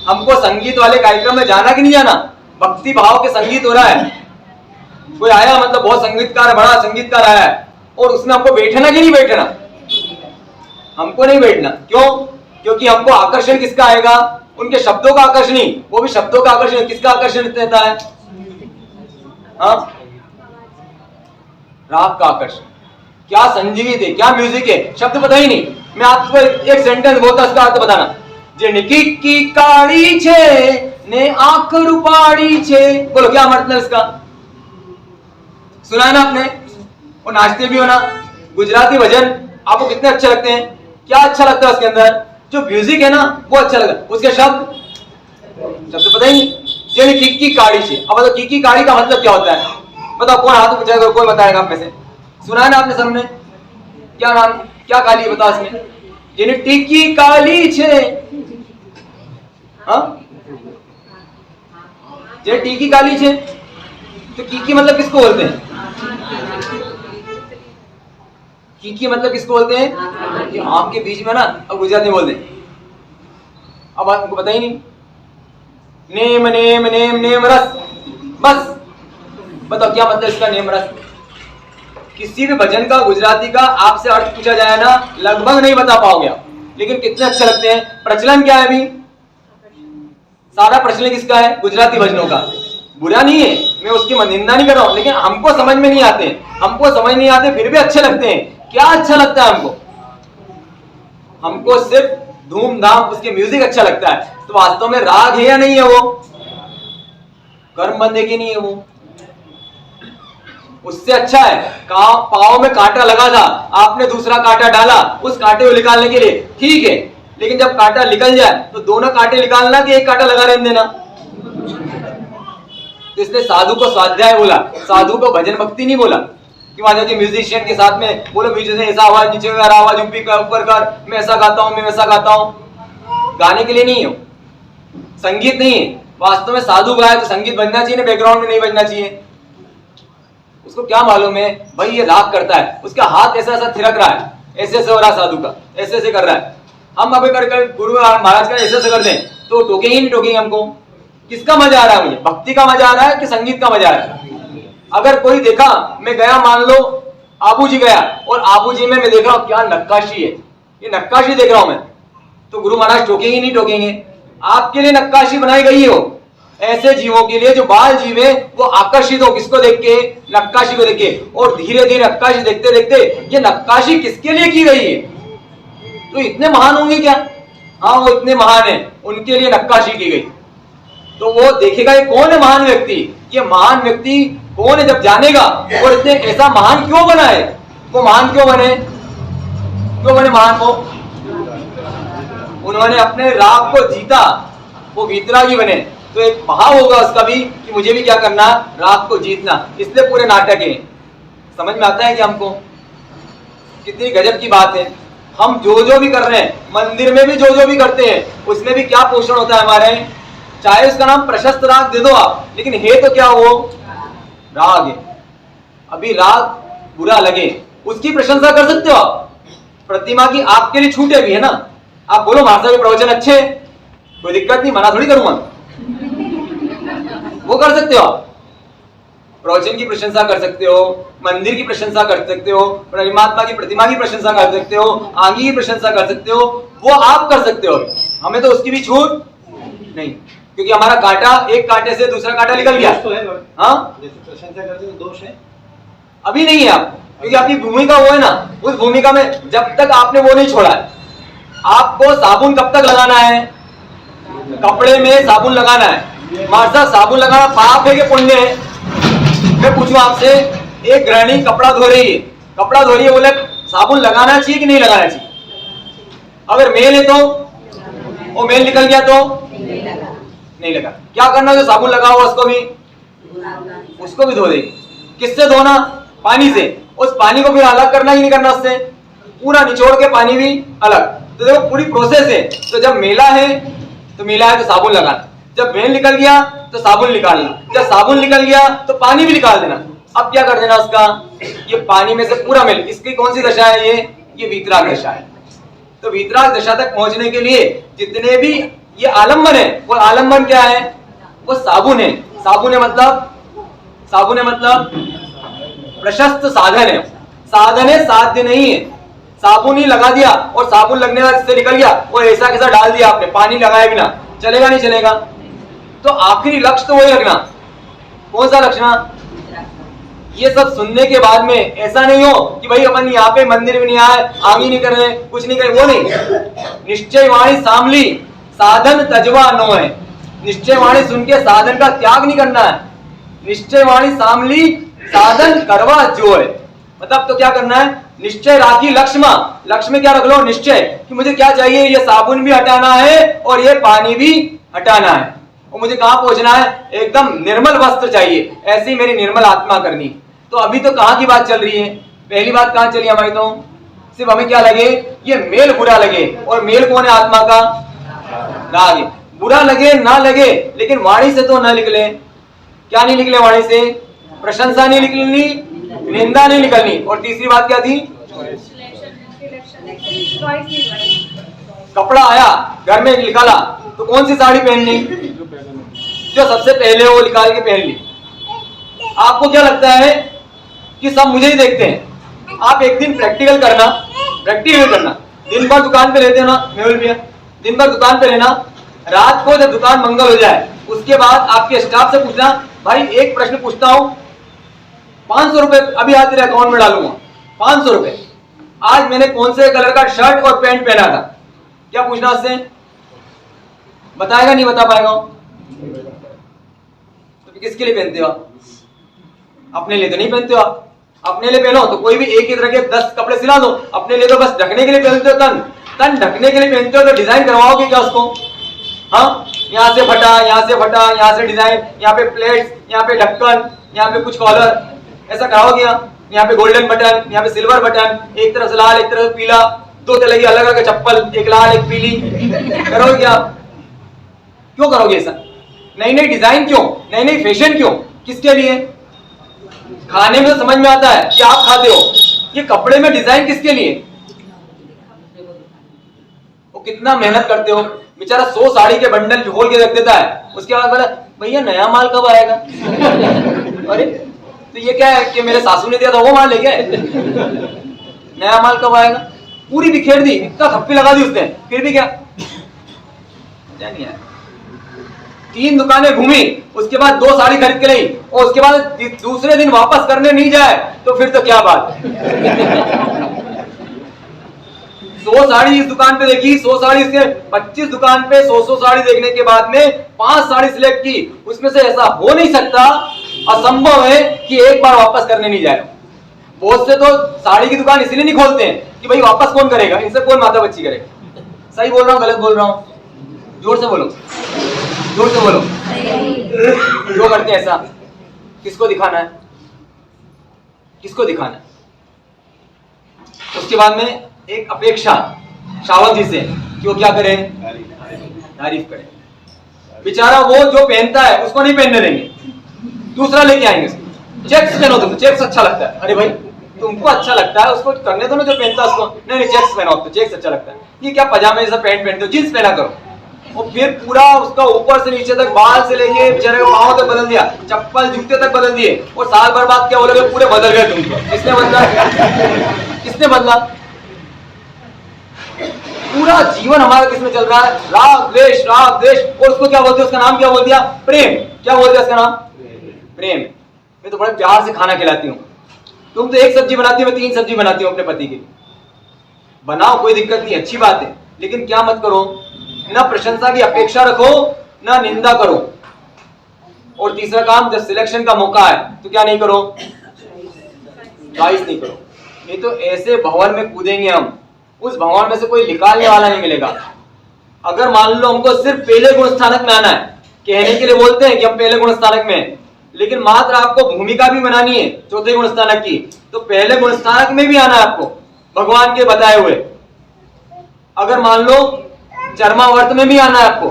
हमको संगीत वाले कार्यक्रम में जाना कि नहीं जाना? भक्ति भाव के संगीत हो रहा है, कोई आया मतलब बहुत संगीतकार, बड़ा संगीतकार आया है, और उसमें हमको बैठना कि नहीं बैठना? हमको नहीं बैठना। क्यों? क्योंकि हमको आकर्षण किसका आएगा? उनके शब्दों का आकर्षण ही, वो भी शब्दों का आकर्षण। किसका आकर्षण रहता है? हाँ, राग का आकर्षण। क्या संगीत है, क्या म्यूजिक है, शब्द पता ही नहीं। मैं आपको एक सेंटेंस बोलता, उसका अर्थ बताना। जिनकी की काली छे ने आंख रूपाड़ी छे, बोलो क्या मतलब इसका? सुना है ना आपने? और नाचते भी हो ना। गुजराती भजन आपको कितने अच्छे लगते हैं? क्या अच्छा लगता है उसके अंदर? जो म्यूजिक है ना वो अच्छा लगता है, उसके शब्द पता ही नहीं। जिनकी की काली छे, अब बताओ की काली का मतलब क्या होता है? बताओ, कौन हाथ उठाएगा? कोई बताएगा आप में से? सुना है ना आपने सबने? क्या नाम, क्या काली है बताओ इसमें? जिन टिकी काली छे, हाँ जे टिकी काली छे, तो की मतलब किसको बोलते हैं? की मतलब किसको बोलते हैं? कि आम के बीच में ना, अब गुजराती में बोलते हैं। अब आपको पता ही नहीं। नेम नेम नेम नेम रस, बस बताओ क्या मतलब इसका? नेम रस। किसी भी भजन का गुजराती का आपसे अर्थ पूछा जाए ना, लगभग नहीं बता पाओगे आप, लेकिन कितने अच्छे लगते हैं। प्रचलन क्या है? अभी सारा प्रचलन किसका है? गुजराती भजनों का। बुरा नहीं है, मैं उसकी निंदा नहीं कर रहा हूं, लेकिन हमको समझ में नहीं आते, हमको समझ नहीं आते, फिर भी अच्छे लगते हैं। क्या अच्छा लगता है हमको? हमको सिर्फ धूमधाम उसके म्यूजिक अच्छा लगता है। तो वास्तव में राग है या नहीं है? वो कर्म बंदे की नहीं है वो, उससे अच्छा है। पाव में कांटा लगा था, आपने दूसरा कांटा डाला उस कांटे को निकालने के लिए, ठीक है, लेकिन जब कांटा निकल जाए तो दोनों कांटे निकालना कि एक कांटा लगा रहने देना? तो इसलिए साधु को स्वाध्याय बोला, साधु को भजन भक्ति नहीं बोला। कि वहां जाके म्यूजिशियन के साथ में बोलो, म्यूजिशियन ऐसा आवाज नीचे कर, आवाज ऊपर कर, मैं ऐसा गाता हूं, मैं वैसा गाता हूं। गाने के लिए नहीं हो, संगीत नहीं है। वास्तव में साधु गाए तो संगीत बजना चाहिए ना, बैकग्राउंड में नहीं बजना चाहिए। उसको क्या मालूम है भाई ये राग करता है, उसका हाथ ऐसा ऐसा थिरक रहा है, ऐसे ऐसे हो रहा है, साधु का ऐसे ऐसे कर रहा है। हम अभी कर गुरु महाराज का ऐसे ऐसे कर दें तो टोकेंगे ही नहीं टोकेंगे हमको। किसका मजा आ रहा है? मुझे भक्ति का मजा आ रहा है कि संगीत का मजा आ रहा है? अगर कोई देखा, मैं गया मान लो आबू जी गया, और आबू जी में मैं देख रहा हूं क्या नक्काशी है, ये नक्काशी देख रहा हूं मैं, तो गुरु महाराज टोकेंगे नहीं टोकेंगे? आपके लिए नक्काशी बनाई गई हो, ऐसे जीवों के लिए जो बाल जीव है वो आकर्षित हो किसको देख के? नक्काशी को देख के। और धीरे धीरे नक्काशी देखते देखते ये नक्काशी किसके लिए की गई है? तो इतने महान होंगे क्या? हाँ वो इतने महान है, उनके लिए नक्काशी की गई। तो वो देखेगा ये कौन है महान व्यक्ति, ये महान व्यक्ति कौन है जब जानेगा, और इतने ऐसा महान क्यों बना है, वो महान क्यों बने महान? वो उन्होंने अपने राग को जीता, वो वीतरागी बने। तो एक भाव होगा उसका भी कि मुझे भी क्या करना, राग को जीतना, इसलिए पूरे नाटक है। समझ में आता है कि हमको कितनी गजब की बात है। हम जो भी कर रहे हैं, मंदिर में भी जो भी करते हैं, उसमें भी क्या पोषण होता है हमारे, चाहे उसका नाम प्रशस्त राग दे दो आप, लेकिन है तो क्या, वो राग है। अभी राग बुरा लगे उसकी प्रशंसा कर सकते हो आप, प्रतिमा की आपके लिए छूटे भी है ना, आप बोलो महाराज के प्रवचन अच्छे, कोई दिक्कत नहीं, मना थोड़ी करूंगा, वो कर सकते हो आप। प्रवचन की प्रशंसा कर सकते हो, मंदिर की प्रशंसा कर सकते हो, परमात्मा की प्रतिमा की प्रशंसा कर सकते हो, आंगी की प्रशंसा कर सकते हो, वो आप कर सकते हो। हमें तो उसकी भी छूट नहीं, क्योंकि हमारा कांटा, एक कांटे से दूसरा कांटा निकल गया। हाँ, प्रशंसा करते तो दोष है, अभी नहीं है आप, क्योंकि आपकी भूमिका वो है ना, उस भूमिका में जब तक आपने वो नहीं छोड़ा है। आपको साबुन कब तक लगाना है, कपड़े में साबुन लगाना है। मास्टर साबुन लगाना पाप है कि पुण्य है? मैं पूछूं आपसे, एक गृहिणी कपड़ा धो रही है, बोले साबुन लगाना चाहिए कि नहीं लगाना चाहिए? अगर मेल है तो, वो मेल निकल गया तो नहीं लगा, क्या करना, जो साबुन लगा हुआ उसको भी धो देगी। किससे धोना? पानी से। उस पानी को फिर अलग करना ही नहीं करना, उससे पूरा निचोड़ के पानी भी अलग। तो देखो पूरी प्रोसेस है। तो जब मेला है तो साबुन लगाना, जब मेल निकल गया तो साबुन निकालना, जब साबुन निकल गया तो पानी भी निकाल देना। अब क्या कर देना उसका, ये पानी में से पूरा मेल, इसकी कौन सी दशा है, ये वीतराग दशा है। तो वीतराग दशा तक पहुंचने के लिए जितने भी ये आलम्बन है, वो आलम्बन क्या है, वो साबुन है। साबुन है मतलब प्रशस्त साधन है। साधन है, साध्य नहीं है। साबुन ही लगा दिया और साबुन लगने का इससे निकल गया, और ऐसा कैसा डाल दिया आपने, पानी लगाया बिना, चलेगा नहीं चलेगा। तो आखिरी लक्ष्य तो वही रखना। कौन सा लक्ष्य? ये सब सुनने के बाद में ऐसा नहीं हो कि भाई अपन यहाँ पे मंदिर भी नहीं आए, आगे नहीं कर रहे, कुछ नहीं कर, वो नहीं। निश्चय वाणी सामली साधन तजवा नो है। निश्चय वाणी सुन के साधन का त्याग नहीं करना है। निश्चय वाणी सामली साधन करवा जो है, मतलब तो क्या करना है, निश्चय राखी लक्ष्य में क्या रख लो, निश्चय कि मुझे क्या चाहिए, ये साबुन भी हटाना है और ये पानी भी हटाना है, और मुझे कहां पहुंचना है, एकदम निर्मल वस्त्र चाहिए, ऐसी मेरी निर्मल आत्मा करनी। तो अभी तो कहां की बात चल रही है, पहली बात कहां चली हमारी, तो सिर्फ हमें क्या लगे, ये मेल बुरा लगे, और मेल कौन है, आत्मा का राग है। बुरा लगे ना लगे, लेकिन वाणी से तो ना निकले। क्या नहीं निकले वाणी से? प्रशंसा नहीं निकलनी, निंदा नहीं निकलनी, और तीसरी बात क्या थी, कपड़ा आया घर में निकाला तो कौन सी साड़ी पहननी, जो सबसे पहले वो निकाल के पहन ली। आपको क्या लगता है कि सब मुझे ही देखते हैं? आप एक दिन प्रैक्टिकल करना, दिन भर दुकान पे लेते हो ना, मेहुल भैया, दिन भर दुकान पे लेना, रात को जब दुकान मंगल हो जाए उसके बाद आपके स्टाफ से पूछना, भाई एक प्रश्न पूछता हूं, 500 रुपए अभी आज तेरे अकाउंट में डालूंगा, 500 रुपए, आज मैंने कौन से कलर का शर्ट और पैंट पहना था, क्या पूछना उससे? बताएगा नहीं बता पाएगा? तो किसके लिए पहनते हो आप? अपने लिए तो नहीं पहनते हो आप। अपने लिए पहनो तो कोई भी एक ही तरह के 10 कपड़े सिला दो, अपने लिए तो बस ढकने के लिए पहनते हो, तन ढकने के लिए पहनते हो, तो डिजाइन करवाओगे क्या उसको? हाँ, यहाँ से फटा, यहाँ से फटा, यहाँ से डिजाइन, यहाँ पे प्लेट्स, यहाँ पे ढक्कन, यहाँ पे कुछ कॉलर, ऐसा कराओगे? यहाँ पे गोल्डन बटन, यहाँ पे सिल्वर बटन, एक तरफ से लाल एक तरफ पीला, 2 तरह की अलग अलग चप्पल, एक लाल एक पीली, करोगे आप? क्यों करोगे ऐसा? नई नई डिजाइन क्यों, नई नई फैशन क्यों, किसके लिए? खाने में तो समझ में आता है कि आप खाते हो, ये कपड़े में डिजाइन किसके लिए? वो कितना मेहनत करते हो, बेचारा 100 साड़ी के बंडल खोल के रख देता है, उसके बाद बोला भैया नया माल कब आएगा? अरे तो ये क्या है कि मेरे सासू ने दिया था वो माल लेके आए, नया माल कब आएगा? पूरी बिखेर दी, इतना थप्पी लगा दी उसने, फिर भी क्या नहीं आया। 3 दुकानें घूमी, उसके बाद 2 साड़ी खरीद के लाई, और उसके बाद दूसरे दिन वापस करने नहीं जाए तो फिर तो क्या बात है। 100 साड़ी इस दुकान पे देखी, 100 साड़ी इसके 25 दुकान पे 100 साड़ी देखने के बाद में 5 साड़ी सिलेक्ट की, उसमें से ऐसा हो नहीं सकता, असंभव है कि एक बार वापस करने नहीं जाए। बहुत से तो साड़ी की दुकान इसलिए नहीं खोलते हैं कि भाई वापस कौन करेगा, इनसे कौन माता बच्ची करेगा। सही बोल रहा हूँ गलत बोल रहा हूँ? जोर से बोलो, जोर से बोलो। क्यों करते हैं ऐसा? किसको दिखाना है? किसको दिखाना है? उसके बाद में एक अपेक्षा शावक जी से कि वो क्या करे, तारीफ करे। बेचारा वो जो पहनता है उसको नहीं पहनने देंगे, दूसरा लेके आएंगे। चेक्स पहनो तुम, चेक्स अच्छा लगता है। अरे भाई तुमको अच्छा लगता है उसको करने दो ना, जो पहनता है उसको। नहीं नहीं चेक्स पहनो, तो चेक्स अच्छा लगता है। ये क्या पजामे जैसा पैंट पहनते हो, जींस पहना करो। और फिर पूरा उसका ऊपर से नीचे तक, बाल से लेके बेचारे को पांव तक बदल दिया, चप्पल जूते तक बदल दिए, और साल भर बाद क्या बोलोगे, पूरे बदल गए तुम। किसने बदला? किसने बदला? पूरा जीवन हमारा किसमें चल रहा है? राग द्वेष, राग द्वेष। और उसको क्या बोलते हैं? उसका नाम क्या बोल दिया? प्रेम। क्या बोल दिया उसका नाम? प्रेम। मैं तो बड़े प्यार से खाना खिलाती हूँ, तुम तो एक सब्जी बनाती हो, मैं 3 सब्जी बनाती हूँ अपने पति की। बनाओ, कोई दिक्कत नहीं, अच्छी बात है, लेकिन क्या मत करो, ना प्रशंसा की अपेक्षा रखो, ना निंदा करो। और तीसरा काम, जब सिलेक्शन का मौका है तो क्या नहीं करो, चॉइस नहीं करो। नहीं तो ऐसे भंवर में कूदेंगे हम, उस भंवर में से कोई निकालने वाला नहीं मिलेगा। अगर मान लो हमको सिर्फ पहले गुण स्थानक में आना है, कहने के लिए बोलते हैं कि हम पहले गुण स्थानक में हैं, लेकिन मात्र आपको भूमिका भी बनानी है चौथे गुण स्थानक की, तो पहले गुण स्थानक में भी आना है आपको भगवान के बताए हुए। अगर मान लो चरमावर्त में भी आना है आपको,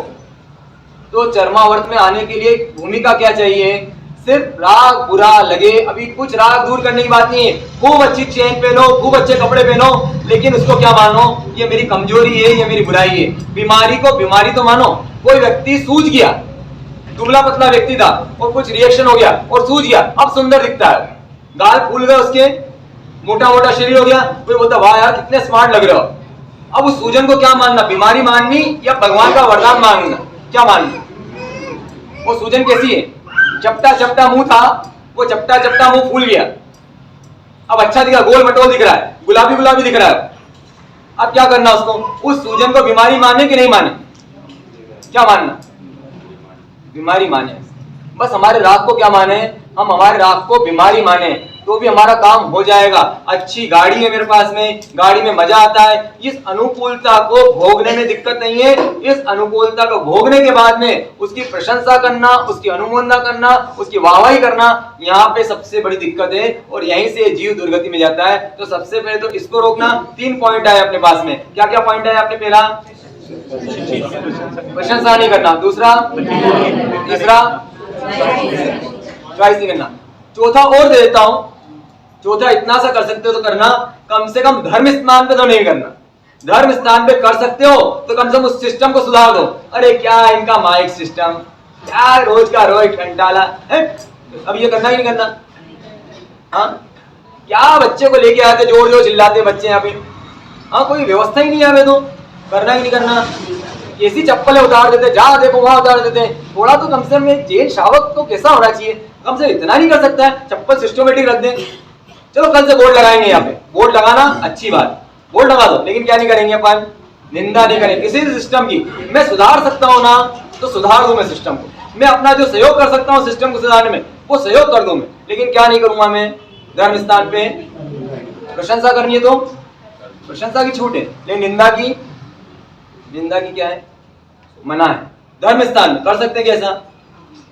तो चरमावर्त में आने के लिए भूमिका क्या चाहिए? सिर्फ राग बुरा लगे, अभी कुछ राग दूर करने की बात नहीं है, खूब अच्छी चेन पहनो, खूब अच्छे कपड़े पहनो, लेकिन उसको क्या मानो, ये मेरी कमजोरी है, ये मेरी बुराई है। बीमारी को बीमारी तो मानो। कोई व्यक्ति सूझ गया, दुबला पतला व्यक्ति था और कुछ रिएक्शन हो गया और सूझ गया, अब सुंदर दिखता है, गाल फूल गए उसके, मोटा मोटा शरीर हो गया, कोई बोलता वाह यार कितने स्मार्ट लग रहे हो। अब उस सूजन को क्या मानना, बीमारी माननी या भगवान का वरदान मानना? क्या मानना? वो सूजन कैसी है? चपटा चपटा मुंह था, वो चपटा चपटा मुंह फूल गया, अब अच्छा दिखा, गोल मटोल दिख रहा है, गुलाबी गुलाबी दिख रहा है। अब क्या करना उसको? उस सूजन को बीमारी माने कि नहीं माने? क्या मानना? बीमारी माने। बस हमारे राग को क्या माने? हम हमारे राग को बीमारी माने, तो भी हमारा काम हो जाएगा। अच्छी गाड़ी है मेरे पास में, गाड़ी में मजा आता है, इस अनुकूलता को भोगने में दिक्कत नहीं है। इस अनुकूलता को भोगने के बाद में उसकी प्रशंसा करना, उसकी अनुमोदना करना, उसकी वाहवाही करना, यहाँ पे सबसे बड़ी दिक्कत है और यहीं से जीव दुर्गति में जाता है। तो सबसे पहले तो इसको रोकना। 3 पॉइंट आए अपने पास में। क्या क्या पॉइंट आए आपने? पहला, प्रशंसा नहीं करना। दूसरा, तीसरा, चॉइस नहीं करना। चौथा और दे देता हूं, चौथा इतना सा कर सकते हो तो करना, कम से कम धर्म स्थान पे तो नहीं करना। धर्म स्थान पे कर सकते हो तो कम से कम उस सिस्टम को सुधार दो। अरे क्या इनका माइक सिस्टम, क्या रोज का रोज घंटाला है, अब ये करना ही नहीं करना। हाँ, क्या बच्चे को लेके आते, जोर जोर चिल्लाते बच्चे यहाँ पे। हाँ, कोई व्यवस्था ही नहीं है, तो करना ही नहीं करना। ऐसी चप्पलें उतार देते, जहां देखो वहां उतार देते। थोड़ा तो कम से कम जैन शावक तो कैसा होना चाहिए, कम से इतना नहीं कर सकता है? चप्पल सिस्टमेटिक रख दें। चलो कल से बोर्ड लगाएंगे, यहाँ पे बोर्ड लगाना अच्छी बात, बोर्ड लगा दो, लेकिन क्या नहीं करेंगे अपन? निंदा नहीं करेंगे किसी सिस्टम की। मैं सुधार सकता हूँ ना, तो सुधार दूं मैं सिस्टम को। मैं अपना जो सहयोग कर सकता हूँ सिस्टम को सुधारने में, वो सहयोग कर दूं मैं, लेकिन क्या नहीं करूंगा मैं? धर्म स्थान पे प्रशंसा करनी है तो प्रशंसा की छूट है, लेकिन निंदा की क्या है? मना है। धर्म स्थान में कर सकते हैं कैसा?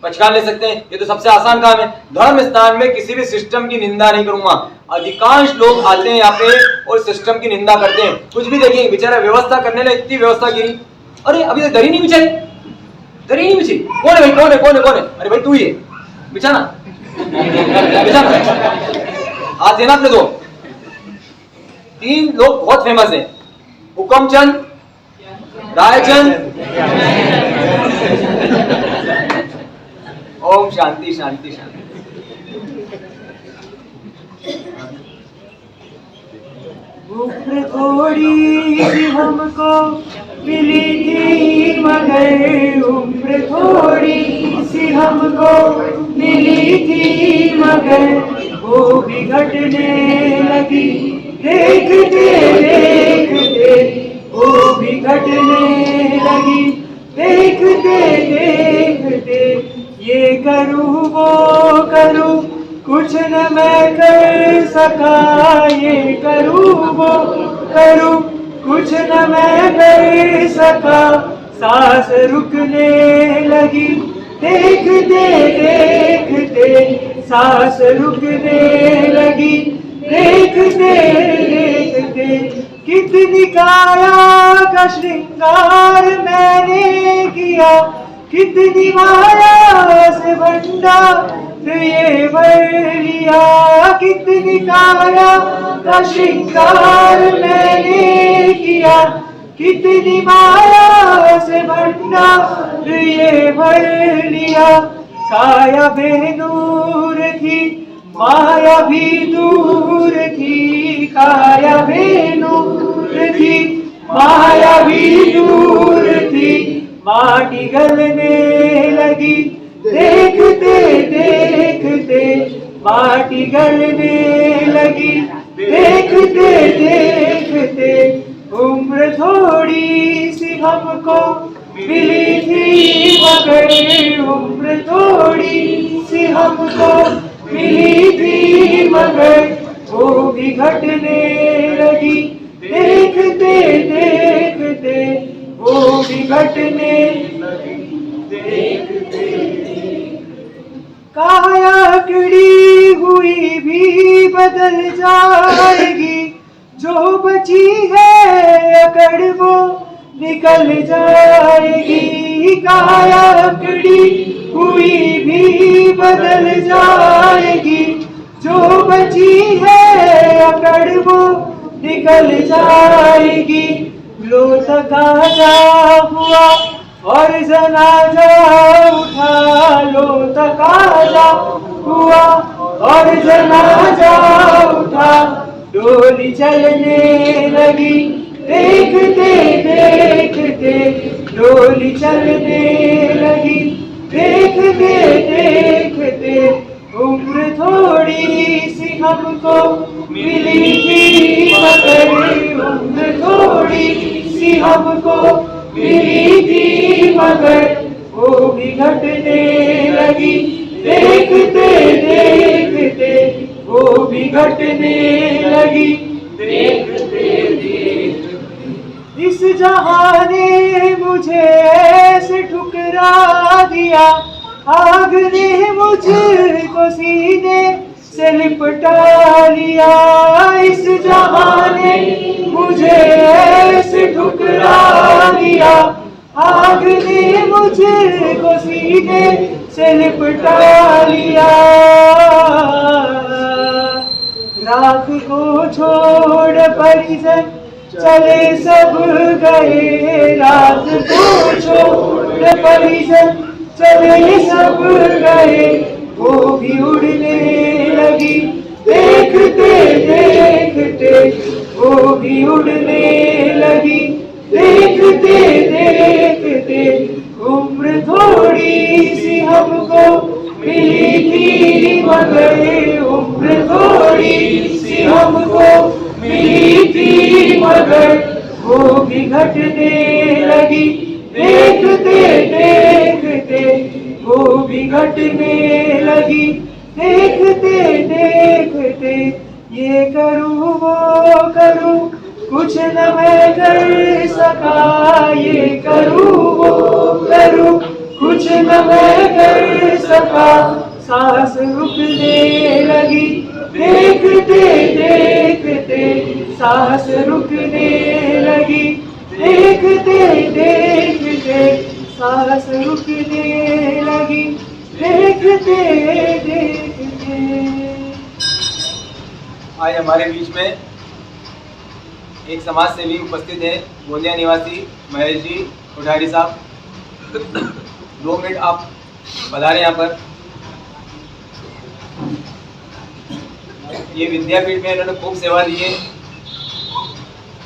पचकान ले सकते हैं, ये तो सबसे आसान काम है। धर्म स्थान में किसी भी सिस्टम की निंदा नहीं करूंगा। अधिकांश लोग आते हैं यहाँ पे और सिस्टम की निंदा करते हैं। कुछ भी देखिए, बेचारा व्यवस्था करने लगे, इतनी व्यवस्था गिरी, अरे अभी तक दरी नहीं बिछाई, दरी नहीं बिछी। कौन है भाई, कौन है, कौन है, कौन है? अरे भाई तू ही है, बिछाना, बिछाना, हाथ देना अपने दो। 3 लोग बहुत फेमस है, हुकमचंद, रायचंद, ओम शांति शांति शांति। उम्र थोड़ी सी हमको मिली थी मगर, उम्र थोड़ी सी हमको मिली थी मगर, वो भी घटने लगी देखते देखते, वो भी घटने लगी देखते देखते। ये करूँ वो करूँ कुछ कुछ न मैं कर सका ये करूँ वो करूँ, कुछ न मैं कर सका, सांस रुकने लगी देखते देखते, सांस रुकने लगी देखते देखते। कितनी काया का श्रृंगार मैंने किया, कितनी माया से भंडार ये भर लिया, कितनी काया का श्रृंगार मैंने किया, कितनी माया से भंडार ये भर लिया। काया बेनूर थी माया भी दूर थी, काया बेनूर थी माया भी दूर थी, माटी गलने लगी देखते देखते, माटी गलने लगी देखते देखते। उम्र थोड़ी सी हमको मिली थी मगर, उम्र थोड़ी सी हमको मिली थी मगर, वो भी घटने लगी देखते देखते, वो भी घटने देखते। काया किड़ी हुई भी बदल जाएगी, जो बची है अकड़ वो निकल जाएगी, काया किड़ी हुई भी बदल जाएगी, जो बची है अकड़ वो निकल जाएगी। लो तकाजा हुआ और जनाजा उठा, लो तकाजा हुआ और जनाजा उठा, डोली चलने लगी देखते देखते, डोली चलने लगी देखते देखते। उम्र थोड़ी सी हमको मिली थी मगर, उम्र थोड़ी सी हमको मिली थी मगर, वो भी घटने लगी देखते देखते, वो भी घटने लगी देखते देखते। इस जहां ने मुझे ऐसे ठुकरा दिया, आग ने मुझको सीने से लिपटा लिया, इस जहां ने मुझे ऐसे ठुकरा दिया, आग ने मुझको सीने से लिपटा लिया। राख को छोड़ परिजन चले सब गए, राख को छोड़ परिजन चले सब गए, वो भी उड़ने लगी देखते देखते, वो भी उड़ने लगी देखते देखते। उम्र थोड़ी सी हमको मिली थी मगर, उम्र थोड़ी सी हमको मिली थी मगर, वो भी घटने लगी देखते देखते, वो भी घटने लगी देखते देखते। ये करूँ वो करूँ कुछ न मैं कर सका, ये करूँ वो करूँ कुछ न मैं कर सका, सांस रुकने लगी देखते देखते, सांस रुकने लगी देखते देखते, सांस रुकने लगी देखते देखते। आज हमारे बीच में एक समाज सेवी उपस्थित है, गोंदिया निवासी महेश जी कोठारी साहब। 2 मिनट आप पधारें यहाँ पर। ये विद्यापीठ में इन्होंने खूब सेवा दी है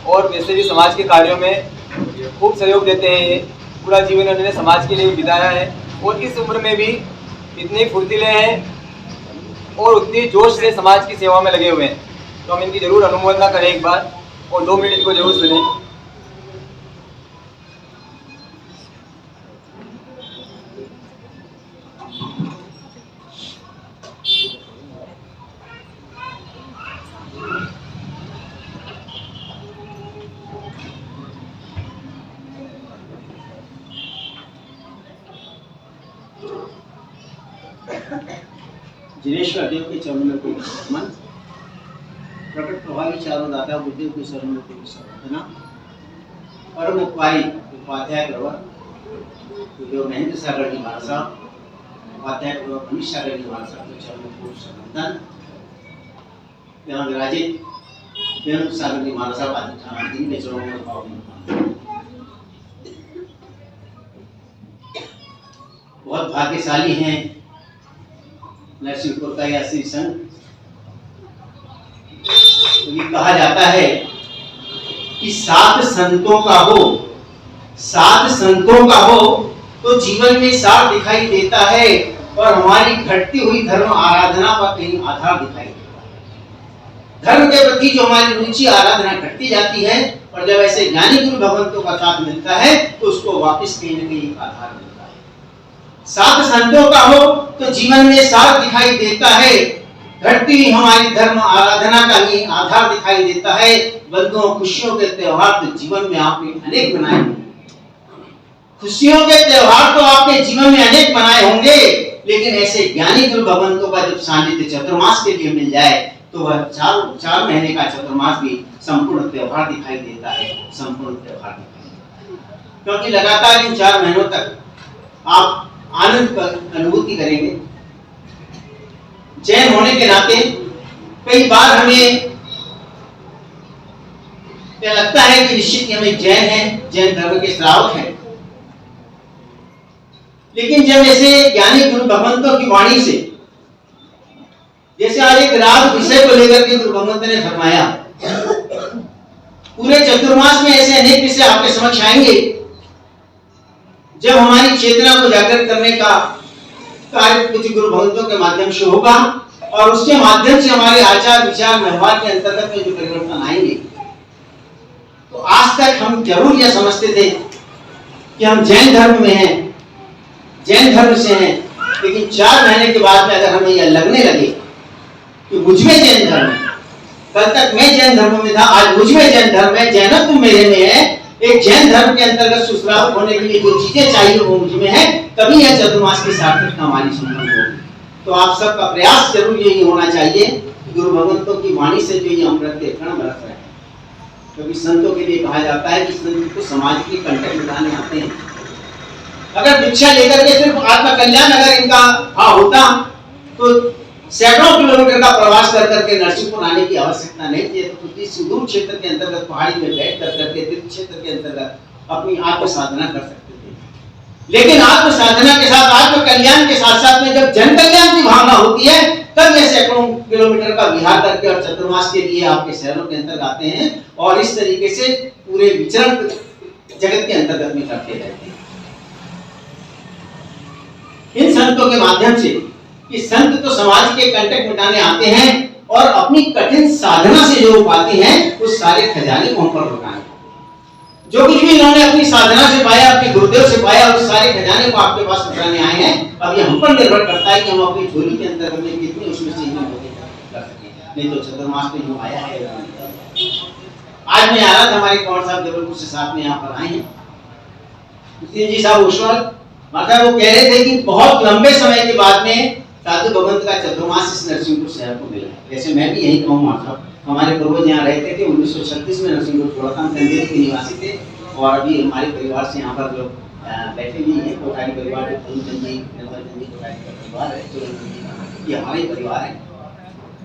और वैसे भी समाज के कार्यों में खूब सहयोग देते हैं। ये पूरा जीवन इन्होंने समाज के लिए बिताया है और इस उम्र में भी इतने फुर्तीले हैं और उतनी जोश से समाज की सेवा में लगे हुए हैं। तो हम इनकी जरूर अनुमोदना करें एक बार और 2 मिनट इनको जरूर सुनें। जिनेश्वर देव के चरणों में कोई नमन, प्रकट प्रभावी चारों दाता बुद्धदेव के चरणों में कोई संवर्धना, परम उपकारी उपाध्याय प्रवर गुरुदेव महेंद्र सागर जी महाराज साहब, उपाध्याय प्रवर मनीष सागर जी महाराज साहब के चरणों में कोई संवर्धन, यहाँ विराजित बेनू सागर जी महाराज साहब आदि जिनके चरणों में भावभीनी बहुत भाग्यशाली हैं नरसिंहपुर का यह श्री संघ। तो ये कहा जाता है कि सात संतों का हो तो जीवन में सार दिखाई देता है, और हमारी घटती हुई धर्म आराधना पर कहीं आधार दिखाई देता है। धर्म के प्रति जो हमारी रुचि आराधना घटती जाती है, और जब ऐसे ज्ञानी गुरु भगवंतों का साथ मिलता है तो उसको वापस कहीं न कहीं आधार मिलता है। सात संतों का हो तो जीवन में सार दिखाई देता है, घटती हुई हमारी धर्म आराधना का ही आधार दिखाई देता है। बंधुओं, खुशियों के त्योहार तो जीवन में आपने अनेक बनाए होंगे, खुशियों के त्योहार तो आपने जीवन में अनेक बनाए होंगे, लेकिन ऐसे ज्ञानी गुरु भगवंतों का जब सानिध्य चतुर्मास के लिए मिल जाए तो वह चार महीने का चतुर्मास भी संपूर्ण त्योहार दिखाई देता है, संपूर्ण त्योहार दिखाई देता है। क्योंकि लगातार इन 4 महीनों तक आप आनंद का अनुभूति करेंगे। जैन होने के नाते कई बार हमें क्या लगता है कि निश्चित ही हम एक जैन हैं, जैन धर्म के श्रावक हैं, लेकिन जब ऐसे ज्ञानी गुरु भगवंतों की वाणी से, जैसे आज एक राग विषय को लेकर के गुरु भगवंत ने फरमाया, पूरे चतुर्मास में ऐसे अनेक विषय आपके समक्ष आएंगे। जब हमारी चेतना को जागृत करने का कार्य कुछ गुरु भगवंतों के माध्यम से होगा, और उसके माध्यम से हमारे आचार विचार व्यवहार के अंतर्गत में जो परिवर्तन आएंगे, तो आज तक हम जरूर यह समझते थे कि हम जैन धर्म में हैं, जैन धर्म से हैं, लेकिन 4 महीने के बाद में अगर हमें यह लगने लगे कि मुझ में जैन धर्म है, कल तक मैं जैन धर्म में था, आज मुझ में जैन धर्म है, जैनत्व मेरे में है, एक जैन धर्म के अंतर्गत सुश्रावक होने के लिए जो चीजें चाहिए वो मुझ में है, तभी यह चतुर्मास की सार्थकता हमारी संपन्न होगी। तो आप सबका प्रयास जरूर यही होना चाहिए कि गुरु भगवंतों की वाणी से जो ये अमृत के कण बरस रहे हैं, क्योंकि संतों के लिए कहा जाता है कि संत को समाज के कंटक मिटाने आते हैं। अगर दीक्षा लेकर के सिर्फ आत्म कल्याण अगर इनका भाव होता तो सैकड़ों किलोमीटर का प्रवास कर करके नरसिंहपुर आने की आवश्यकता नहीं थी। तो किसी सुदूर क्षेत्र के अंतर्गत पहाड़ी में बैठ कर करके तीर्थ क्षेत्र के अंतर्गत अपनी आत्म साधना कर सकते थे। लेकिन आत्म साधना के साथ आत्म कल्याण के साथ साथ में जब जन कल्याण की भावना होती है, तब ये सैकड़ों किलोमीटर का विहार करके और चतुर्मास के लिए आपके शहरों के अंतर्गत आते हैं, और इस तरीके से पूरे विचरण जगत के अंतर्गत में करते रहते हैं। इन संतों के माध्यम से कि संत तो समाज के कंटक मिटाने आते हैं, और अपनी कठिन साधना से जो पाते हैं उस सारे खजाने को हम पर लुटाएं। जो कुछ भी इन्होंने अपनी साधना से पाया, अपने गुरुदेव से पाया, उस सारे खजाने को आपके पास लुटाने आए हैं। अब ये हम पर निर्भर करता है कि हम अपनी झोली के अंतर्गत में कितनी उसमें से कर सकें। नहीं तो चतुर्मास में जो आया है। आज मैं आ रहा था, हमारे कंवर साहब जबलपुर से साथ में यहाँ पर आए हैं, जी साहब ओसवाल, मतलब वो कह रहे थे कि बहुत लंबे समय के बाद में साधु भगवंत का चतुर्मास इस नरसिंहपुर शहर को मिला। जैसे मैं भी यही कहूँ, मतलब हमारे पूर्वज यहाँ रहते थे, 1936 में नरसिंहपुर छोड़ा था, चंदेरी के निवासी थे, और अभी हमारे परिवार से यहाँ पर लोग बैठे भी हैं, कोठारी परिवार, ये हमारे परिवार है।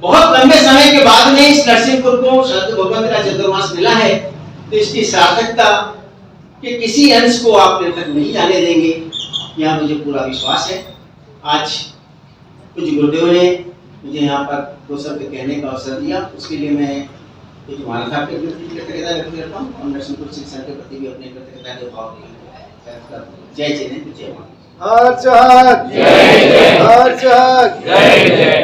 बहुत लंबे समय के बाद में इस नरसिंहपुर को साधु भगवंत का चतुर्मास मिला है, तो इसकी सार्थकता के किसी अंश को आप तक नहीं जाने देंगे, यह मुझे पूरा विश्वास है। आज कुछ गुरुदेव ने मुझे यहाँ पर 2 शब्द कहने का अवसर दिया, उसके लिए मैं कुछ महाराज साहब के प्रति कृतज्ञता व्यक्त करता हूँ, और नरसिंहपुर शिक्षा के प्रति भी अपने कृतज्ञता के भाव व्यक्त करता हूँ। जय जैन, जय मां।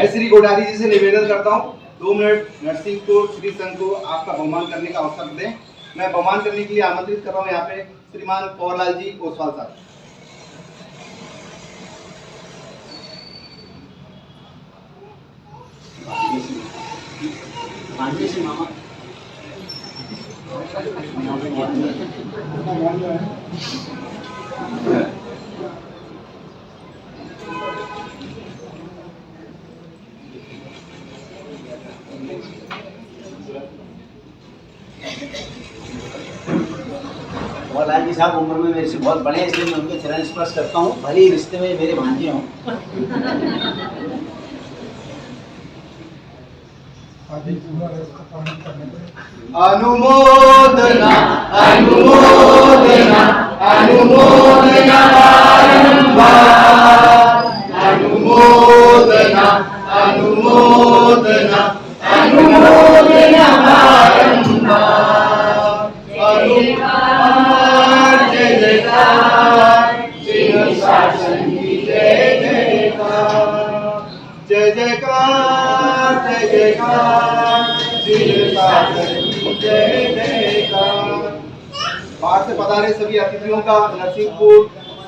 मैं श्री गोडारी जी से निवेदन करता हूँ 2 मिनट नरसिंहपुर श्री संघ को आपका बहुमान करने का अवसर दें। मैं बहुमान करने के लिए आमंत्रित कर रहा हूँ यहाँ पे श्रीमान पौरलाल जी ओसवाल साहब। मामा और लाल जी साहब उम्र में मेरे से बहुत बड़े हैं, इसलिए मैं उनके चरण स्पर्श करता हूँ, भले ही रिश्ते में मेरे भांजे हों। अनुमोदना अनुमोदना अनुमोदना बारंबार, अनुमोदना अनुमोदना अनुमोदना बारंबार। अनुकार जय जयकार, सिंह शासन की जय जयकार, जय जयकार जय जयकार, सिंह शासन की जय जयकार। बाहर से पधारे सभी अतिथियों का नरसिंहपुर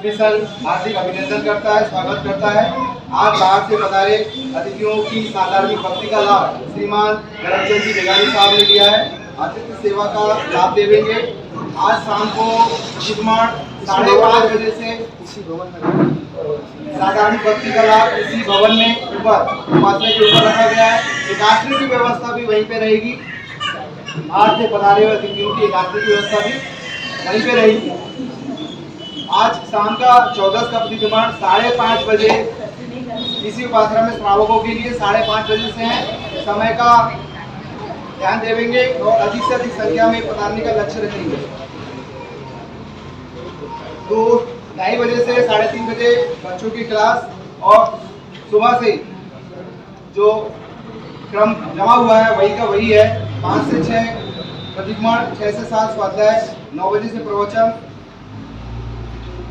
मिशन हार्दिक अभिनंदन करता है, स्वागत करता है। आज बाहर से पधारे अतिथियों की साधारण भक्ति का लाभ श्रीमान धर्मचंद जी बेगानी साहब ने लिया है। अतिथि सेवा का लाभ देंगे। आज शाम को शुक्रवार 5:30 बजे से साधारण भक्ति का लाभ इसी भवन में ऊपर उपासना के ऊपर रखा गया है। एकादशी की व्यवस्था भी वहीं पे रहेगी। बाहर से पधारे हुए अतिथियों की एकादशी की व्यवस्था भी वहीं पे रहेगी। आज शाम का 14 का प्रतिक्रमण 5:30 बजे इसी उपासना में श्रावकों के लिए 5:30 बजे से है। समय का ध्यान देंगे और अधिक से अधिक संख्या में पधारने का लक्ष्य रखेंगे। तो 2:30 बजे से 3:30 बजे बच्चों की क्लास और सुबह से जो क्रम जमा हुआ है वही का वही है। 5 से 6 प्रतिक्रमण, 6 से 7 स्वाध्याय, 9 बजे से प्रवचन,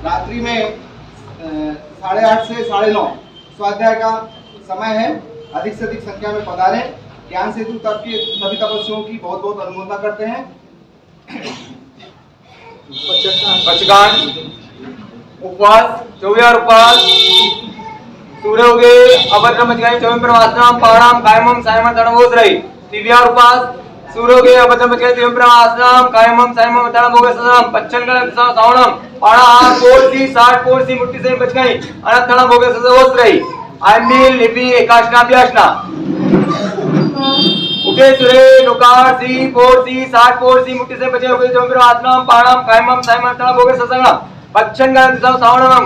रात्रि में 8:30 से 9:30 स्वाध्याय का समय है। अधिक से अधिक संख्या में पधारें। ज्ञान सेतु तक के सभी तपस्वियों की बहुत बहुत अनुमोदना करते हैं। पंचकांड उपवास 24 उपवास सूर्य हो गए अभद्र मचगाई 24 प्रवासनाम पाणाम कायमम सायमम तणवोस रही 30 उपवास सूर्य हो गए अभद्र मचगाई 24 प्रवासनाम कायमम सायमम तणवोस सदम पच्छन गण सावणम पाणा हाथ कोरसी 60 कोरसी मुट्ठी से बचगाई अनंत तणवोस सदवोस रही आमिल लिपि एकाशनाभ्यासना उठे सुरे नुकार सी कोरसी 60 कोरसी मुट्ठी से बचे हो गए 24 प्रवासनाम पाणाम कायमम सायमम तणवोस सदम पच्छन गण सावणम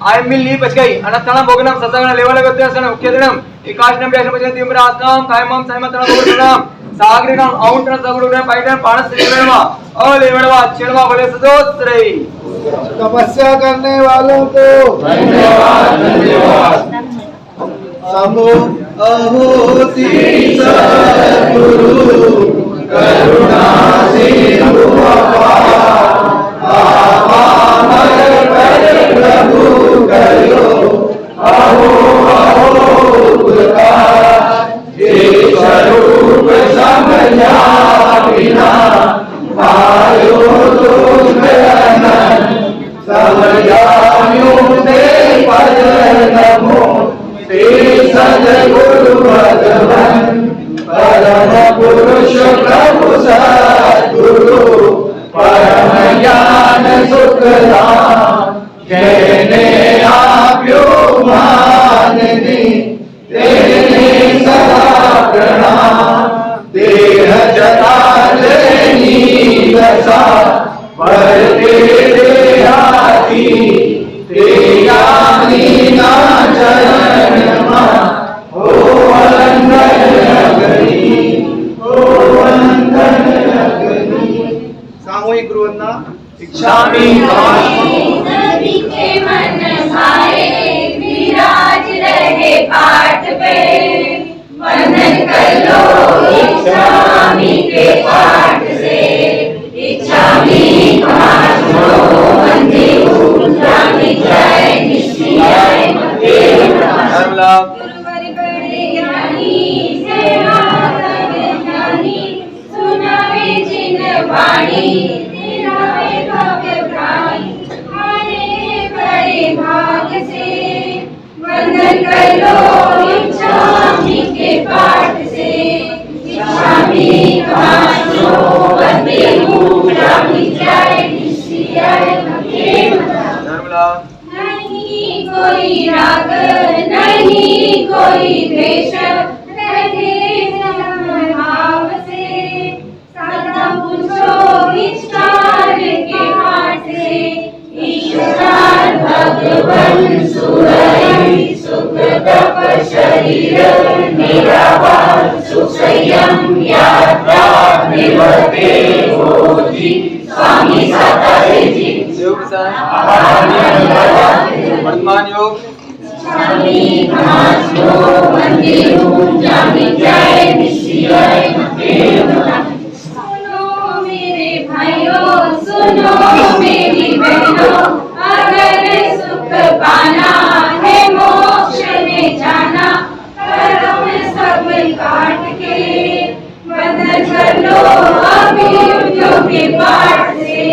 आयमिल ली बचगाई अनंतणम भोगनम ससगण लेवल गत्यसन उक्यदिनम एकाशनम व्यासन बचन तीव्र आसनम कायमम सायमतण भोगनम सागरिणम औंटण सगुरुण पाइटण पाणस लेवणवा अलेवणवा छेड़वा भले सदोत्रई। तपस्या करने वालों को धन्यवाद धन्यवाद। समो अहोसी सद्गुरु करुणा सिंधु प्रभु करो अहो अहो स्वरूप समझा बिना पायो तुम समझायो ते पद नमो ते सद्गुरु भगवान परम पुरुष प्रभु सद्गुरु परम ज्ञान सुख धाम कहने आप्यो मान दी तेने सदा प्रणाम देह जता लेनी दशा पर तेरे आती तेरा नीना चरण हो अंदर लगनी हो अंदर लगनी। सामूहिक गुरुवंदना। इच्छामि सभी के मन भाए विराज रहे पाठ पे वंदन कर लो इच्छामि के पाठ से इच्छामि पाठ लो वंदे पूजामि जय निश्चयाय गुरुवर बड़े ज्ञानी सेवा कर ज्ञानी सुनावे जिन वाणी भाग से वंदन कर लो इच्छामि के पाठ से इच्छामि पाठ लो वंदे पूजामि जय निश्चयाय नहीं कोई राग नहीं कोई द्वेष रहे समभाव से सदा पूछो विचार के सुरई सुख तप शरीर निरावार सुख संयम यात्रा निवृत्ति होती स्वामी सातारे जी। योग वर्तमान योग स्वामी महात्मो मंदिरों जामी जाए निश्चय सुनो मेरे भाइयों सुनो मेरी बहनों अगर सुख पाना है मोक्ष में जाना कर्म सब काट के बंधन कर लो अभी के पाठ से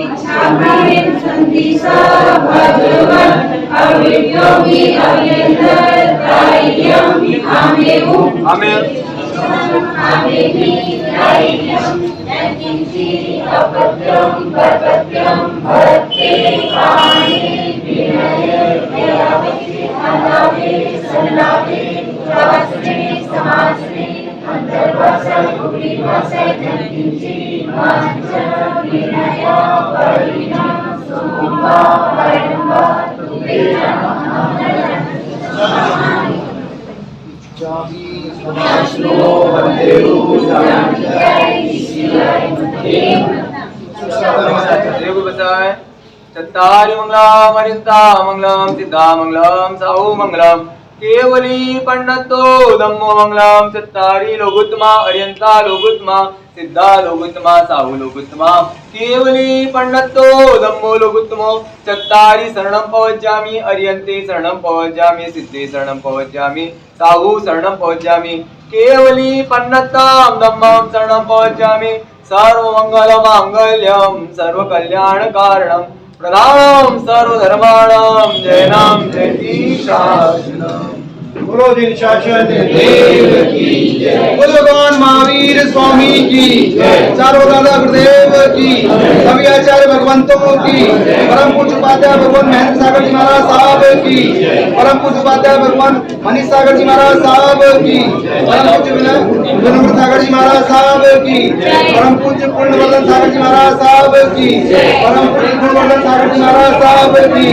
इच्छा में संदेशा भगवान अवियोगी अव्यंतर त्रयम् आमेव आमेहि त्रयम् यत्किंचित् अपत्यं परपत्यं भक्ते काणे विनये दयावति अनावे सन्नावे वासने समासने अंतर्वासा गुणिवासा यत्किंचित् मांच विनय परिणा सोमा परम्बा चत्तारि मंगलम अरिष्टा मंगलम सिद्धा मंगलम साहु मंगलम केवली पंडितो धम्मो मंगलम चत्तारि लोगोत्तमा अरियंता लोगोत्तमा सिद्धा लोगोत्तमा साहु लोगोत्तमा केवली पंडितो धम्मो लोगोत्तमो चत्तारि शरणं पवज्जामि अरियन्ते शरणं पवज्जामि सिद्धे शरणं पवज्जामि साहु शरणं पवज्जामि केवली पंडितं धम्मं शरणं पवज्जामि सर्वमंगल मांगल्यं सर्वकल्याणकारणं प्रधानम सर्वधर्माणाम जयनाम जयति शासनम। बोलो दिन शासन देव की जय। बोलो भगवान महावीर स्वामी की जय। चारों दादा गुरुदेव की, सभी आचार्य भगवंतों की, परम पूज्य उपाध्याय भगवान महेंद्र सागर जी महाराज साहब की, परम पूज्य उपाध्याय भगवान मनीष सागर जी महाराज साहब की, परम पूज्य विनम्र सागर जी महाराज साहब की, परम पूज्य पूर्णवर्धन सागर जी महाराज साहब की, परम पूज्य पूर्णवर्धन सागर जी महाराज साहब की।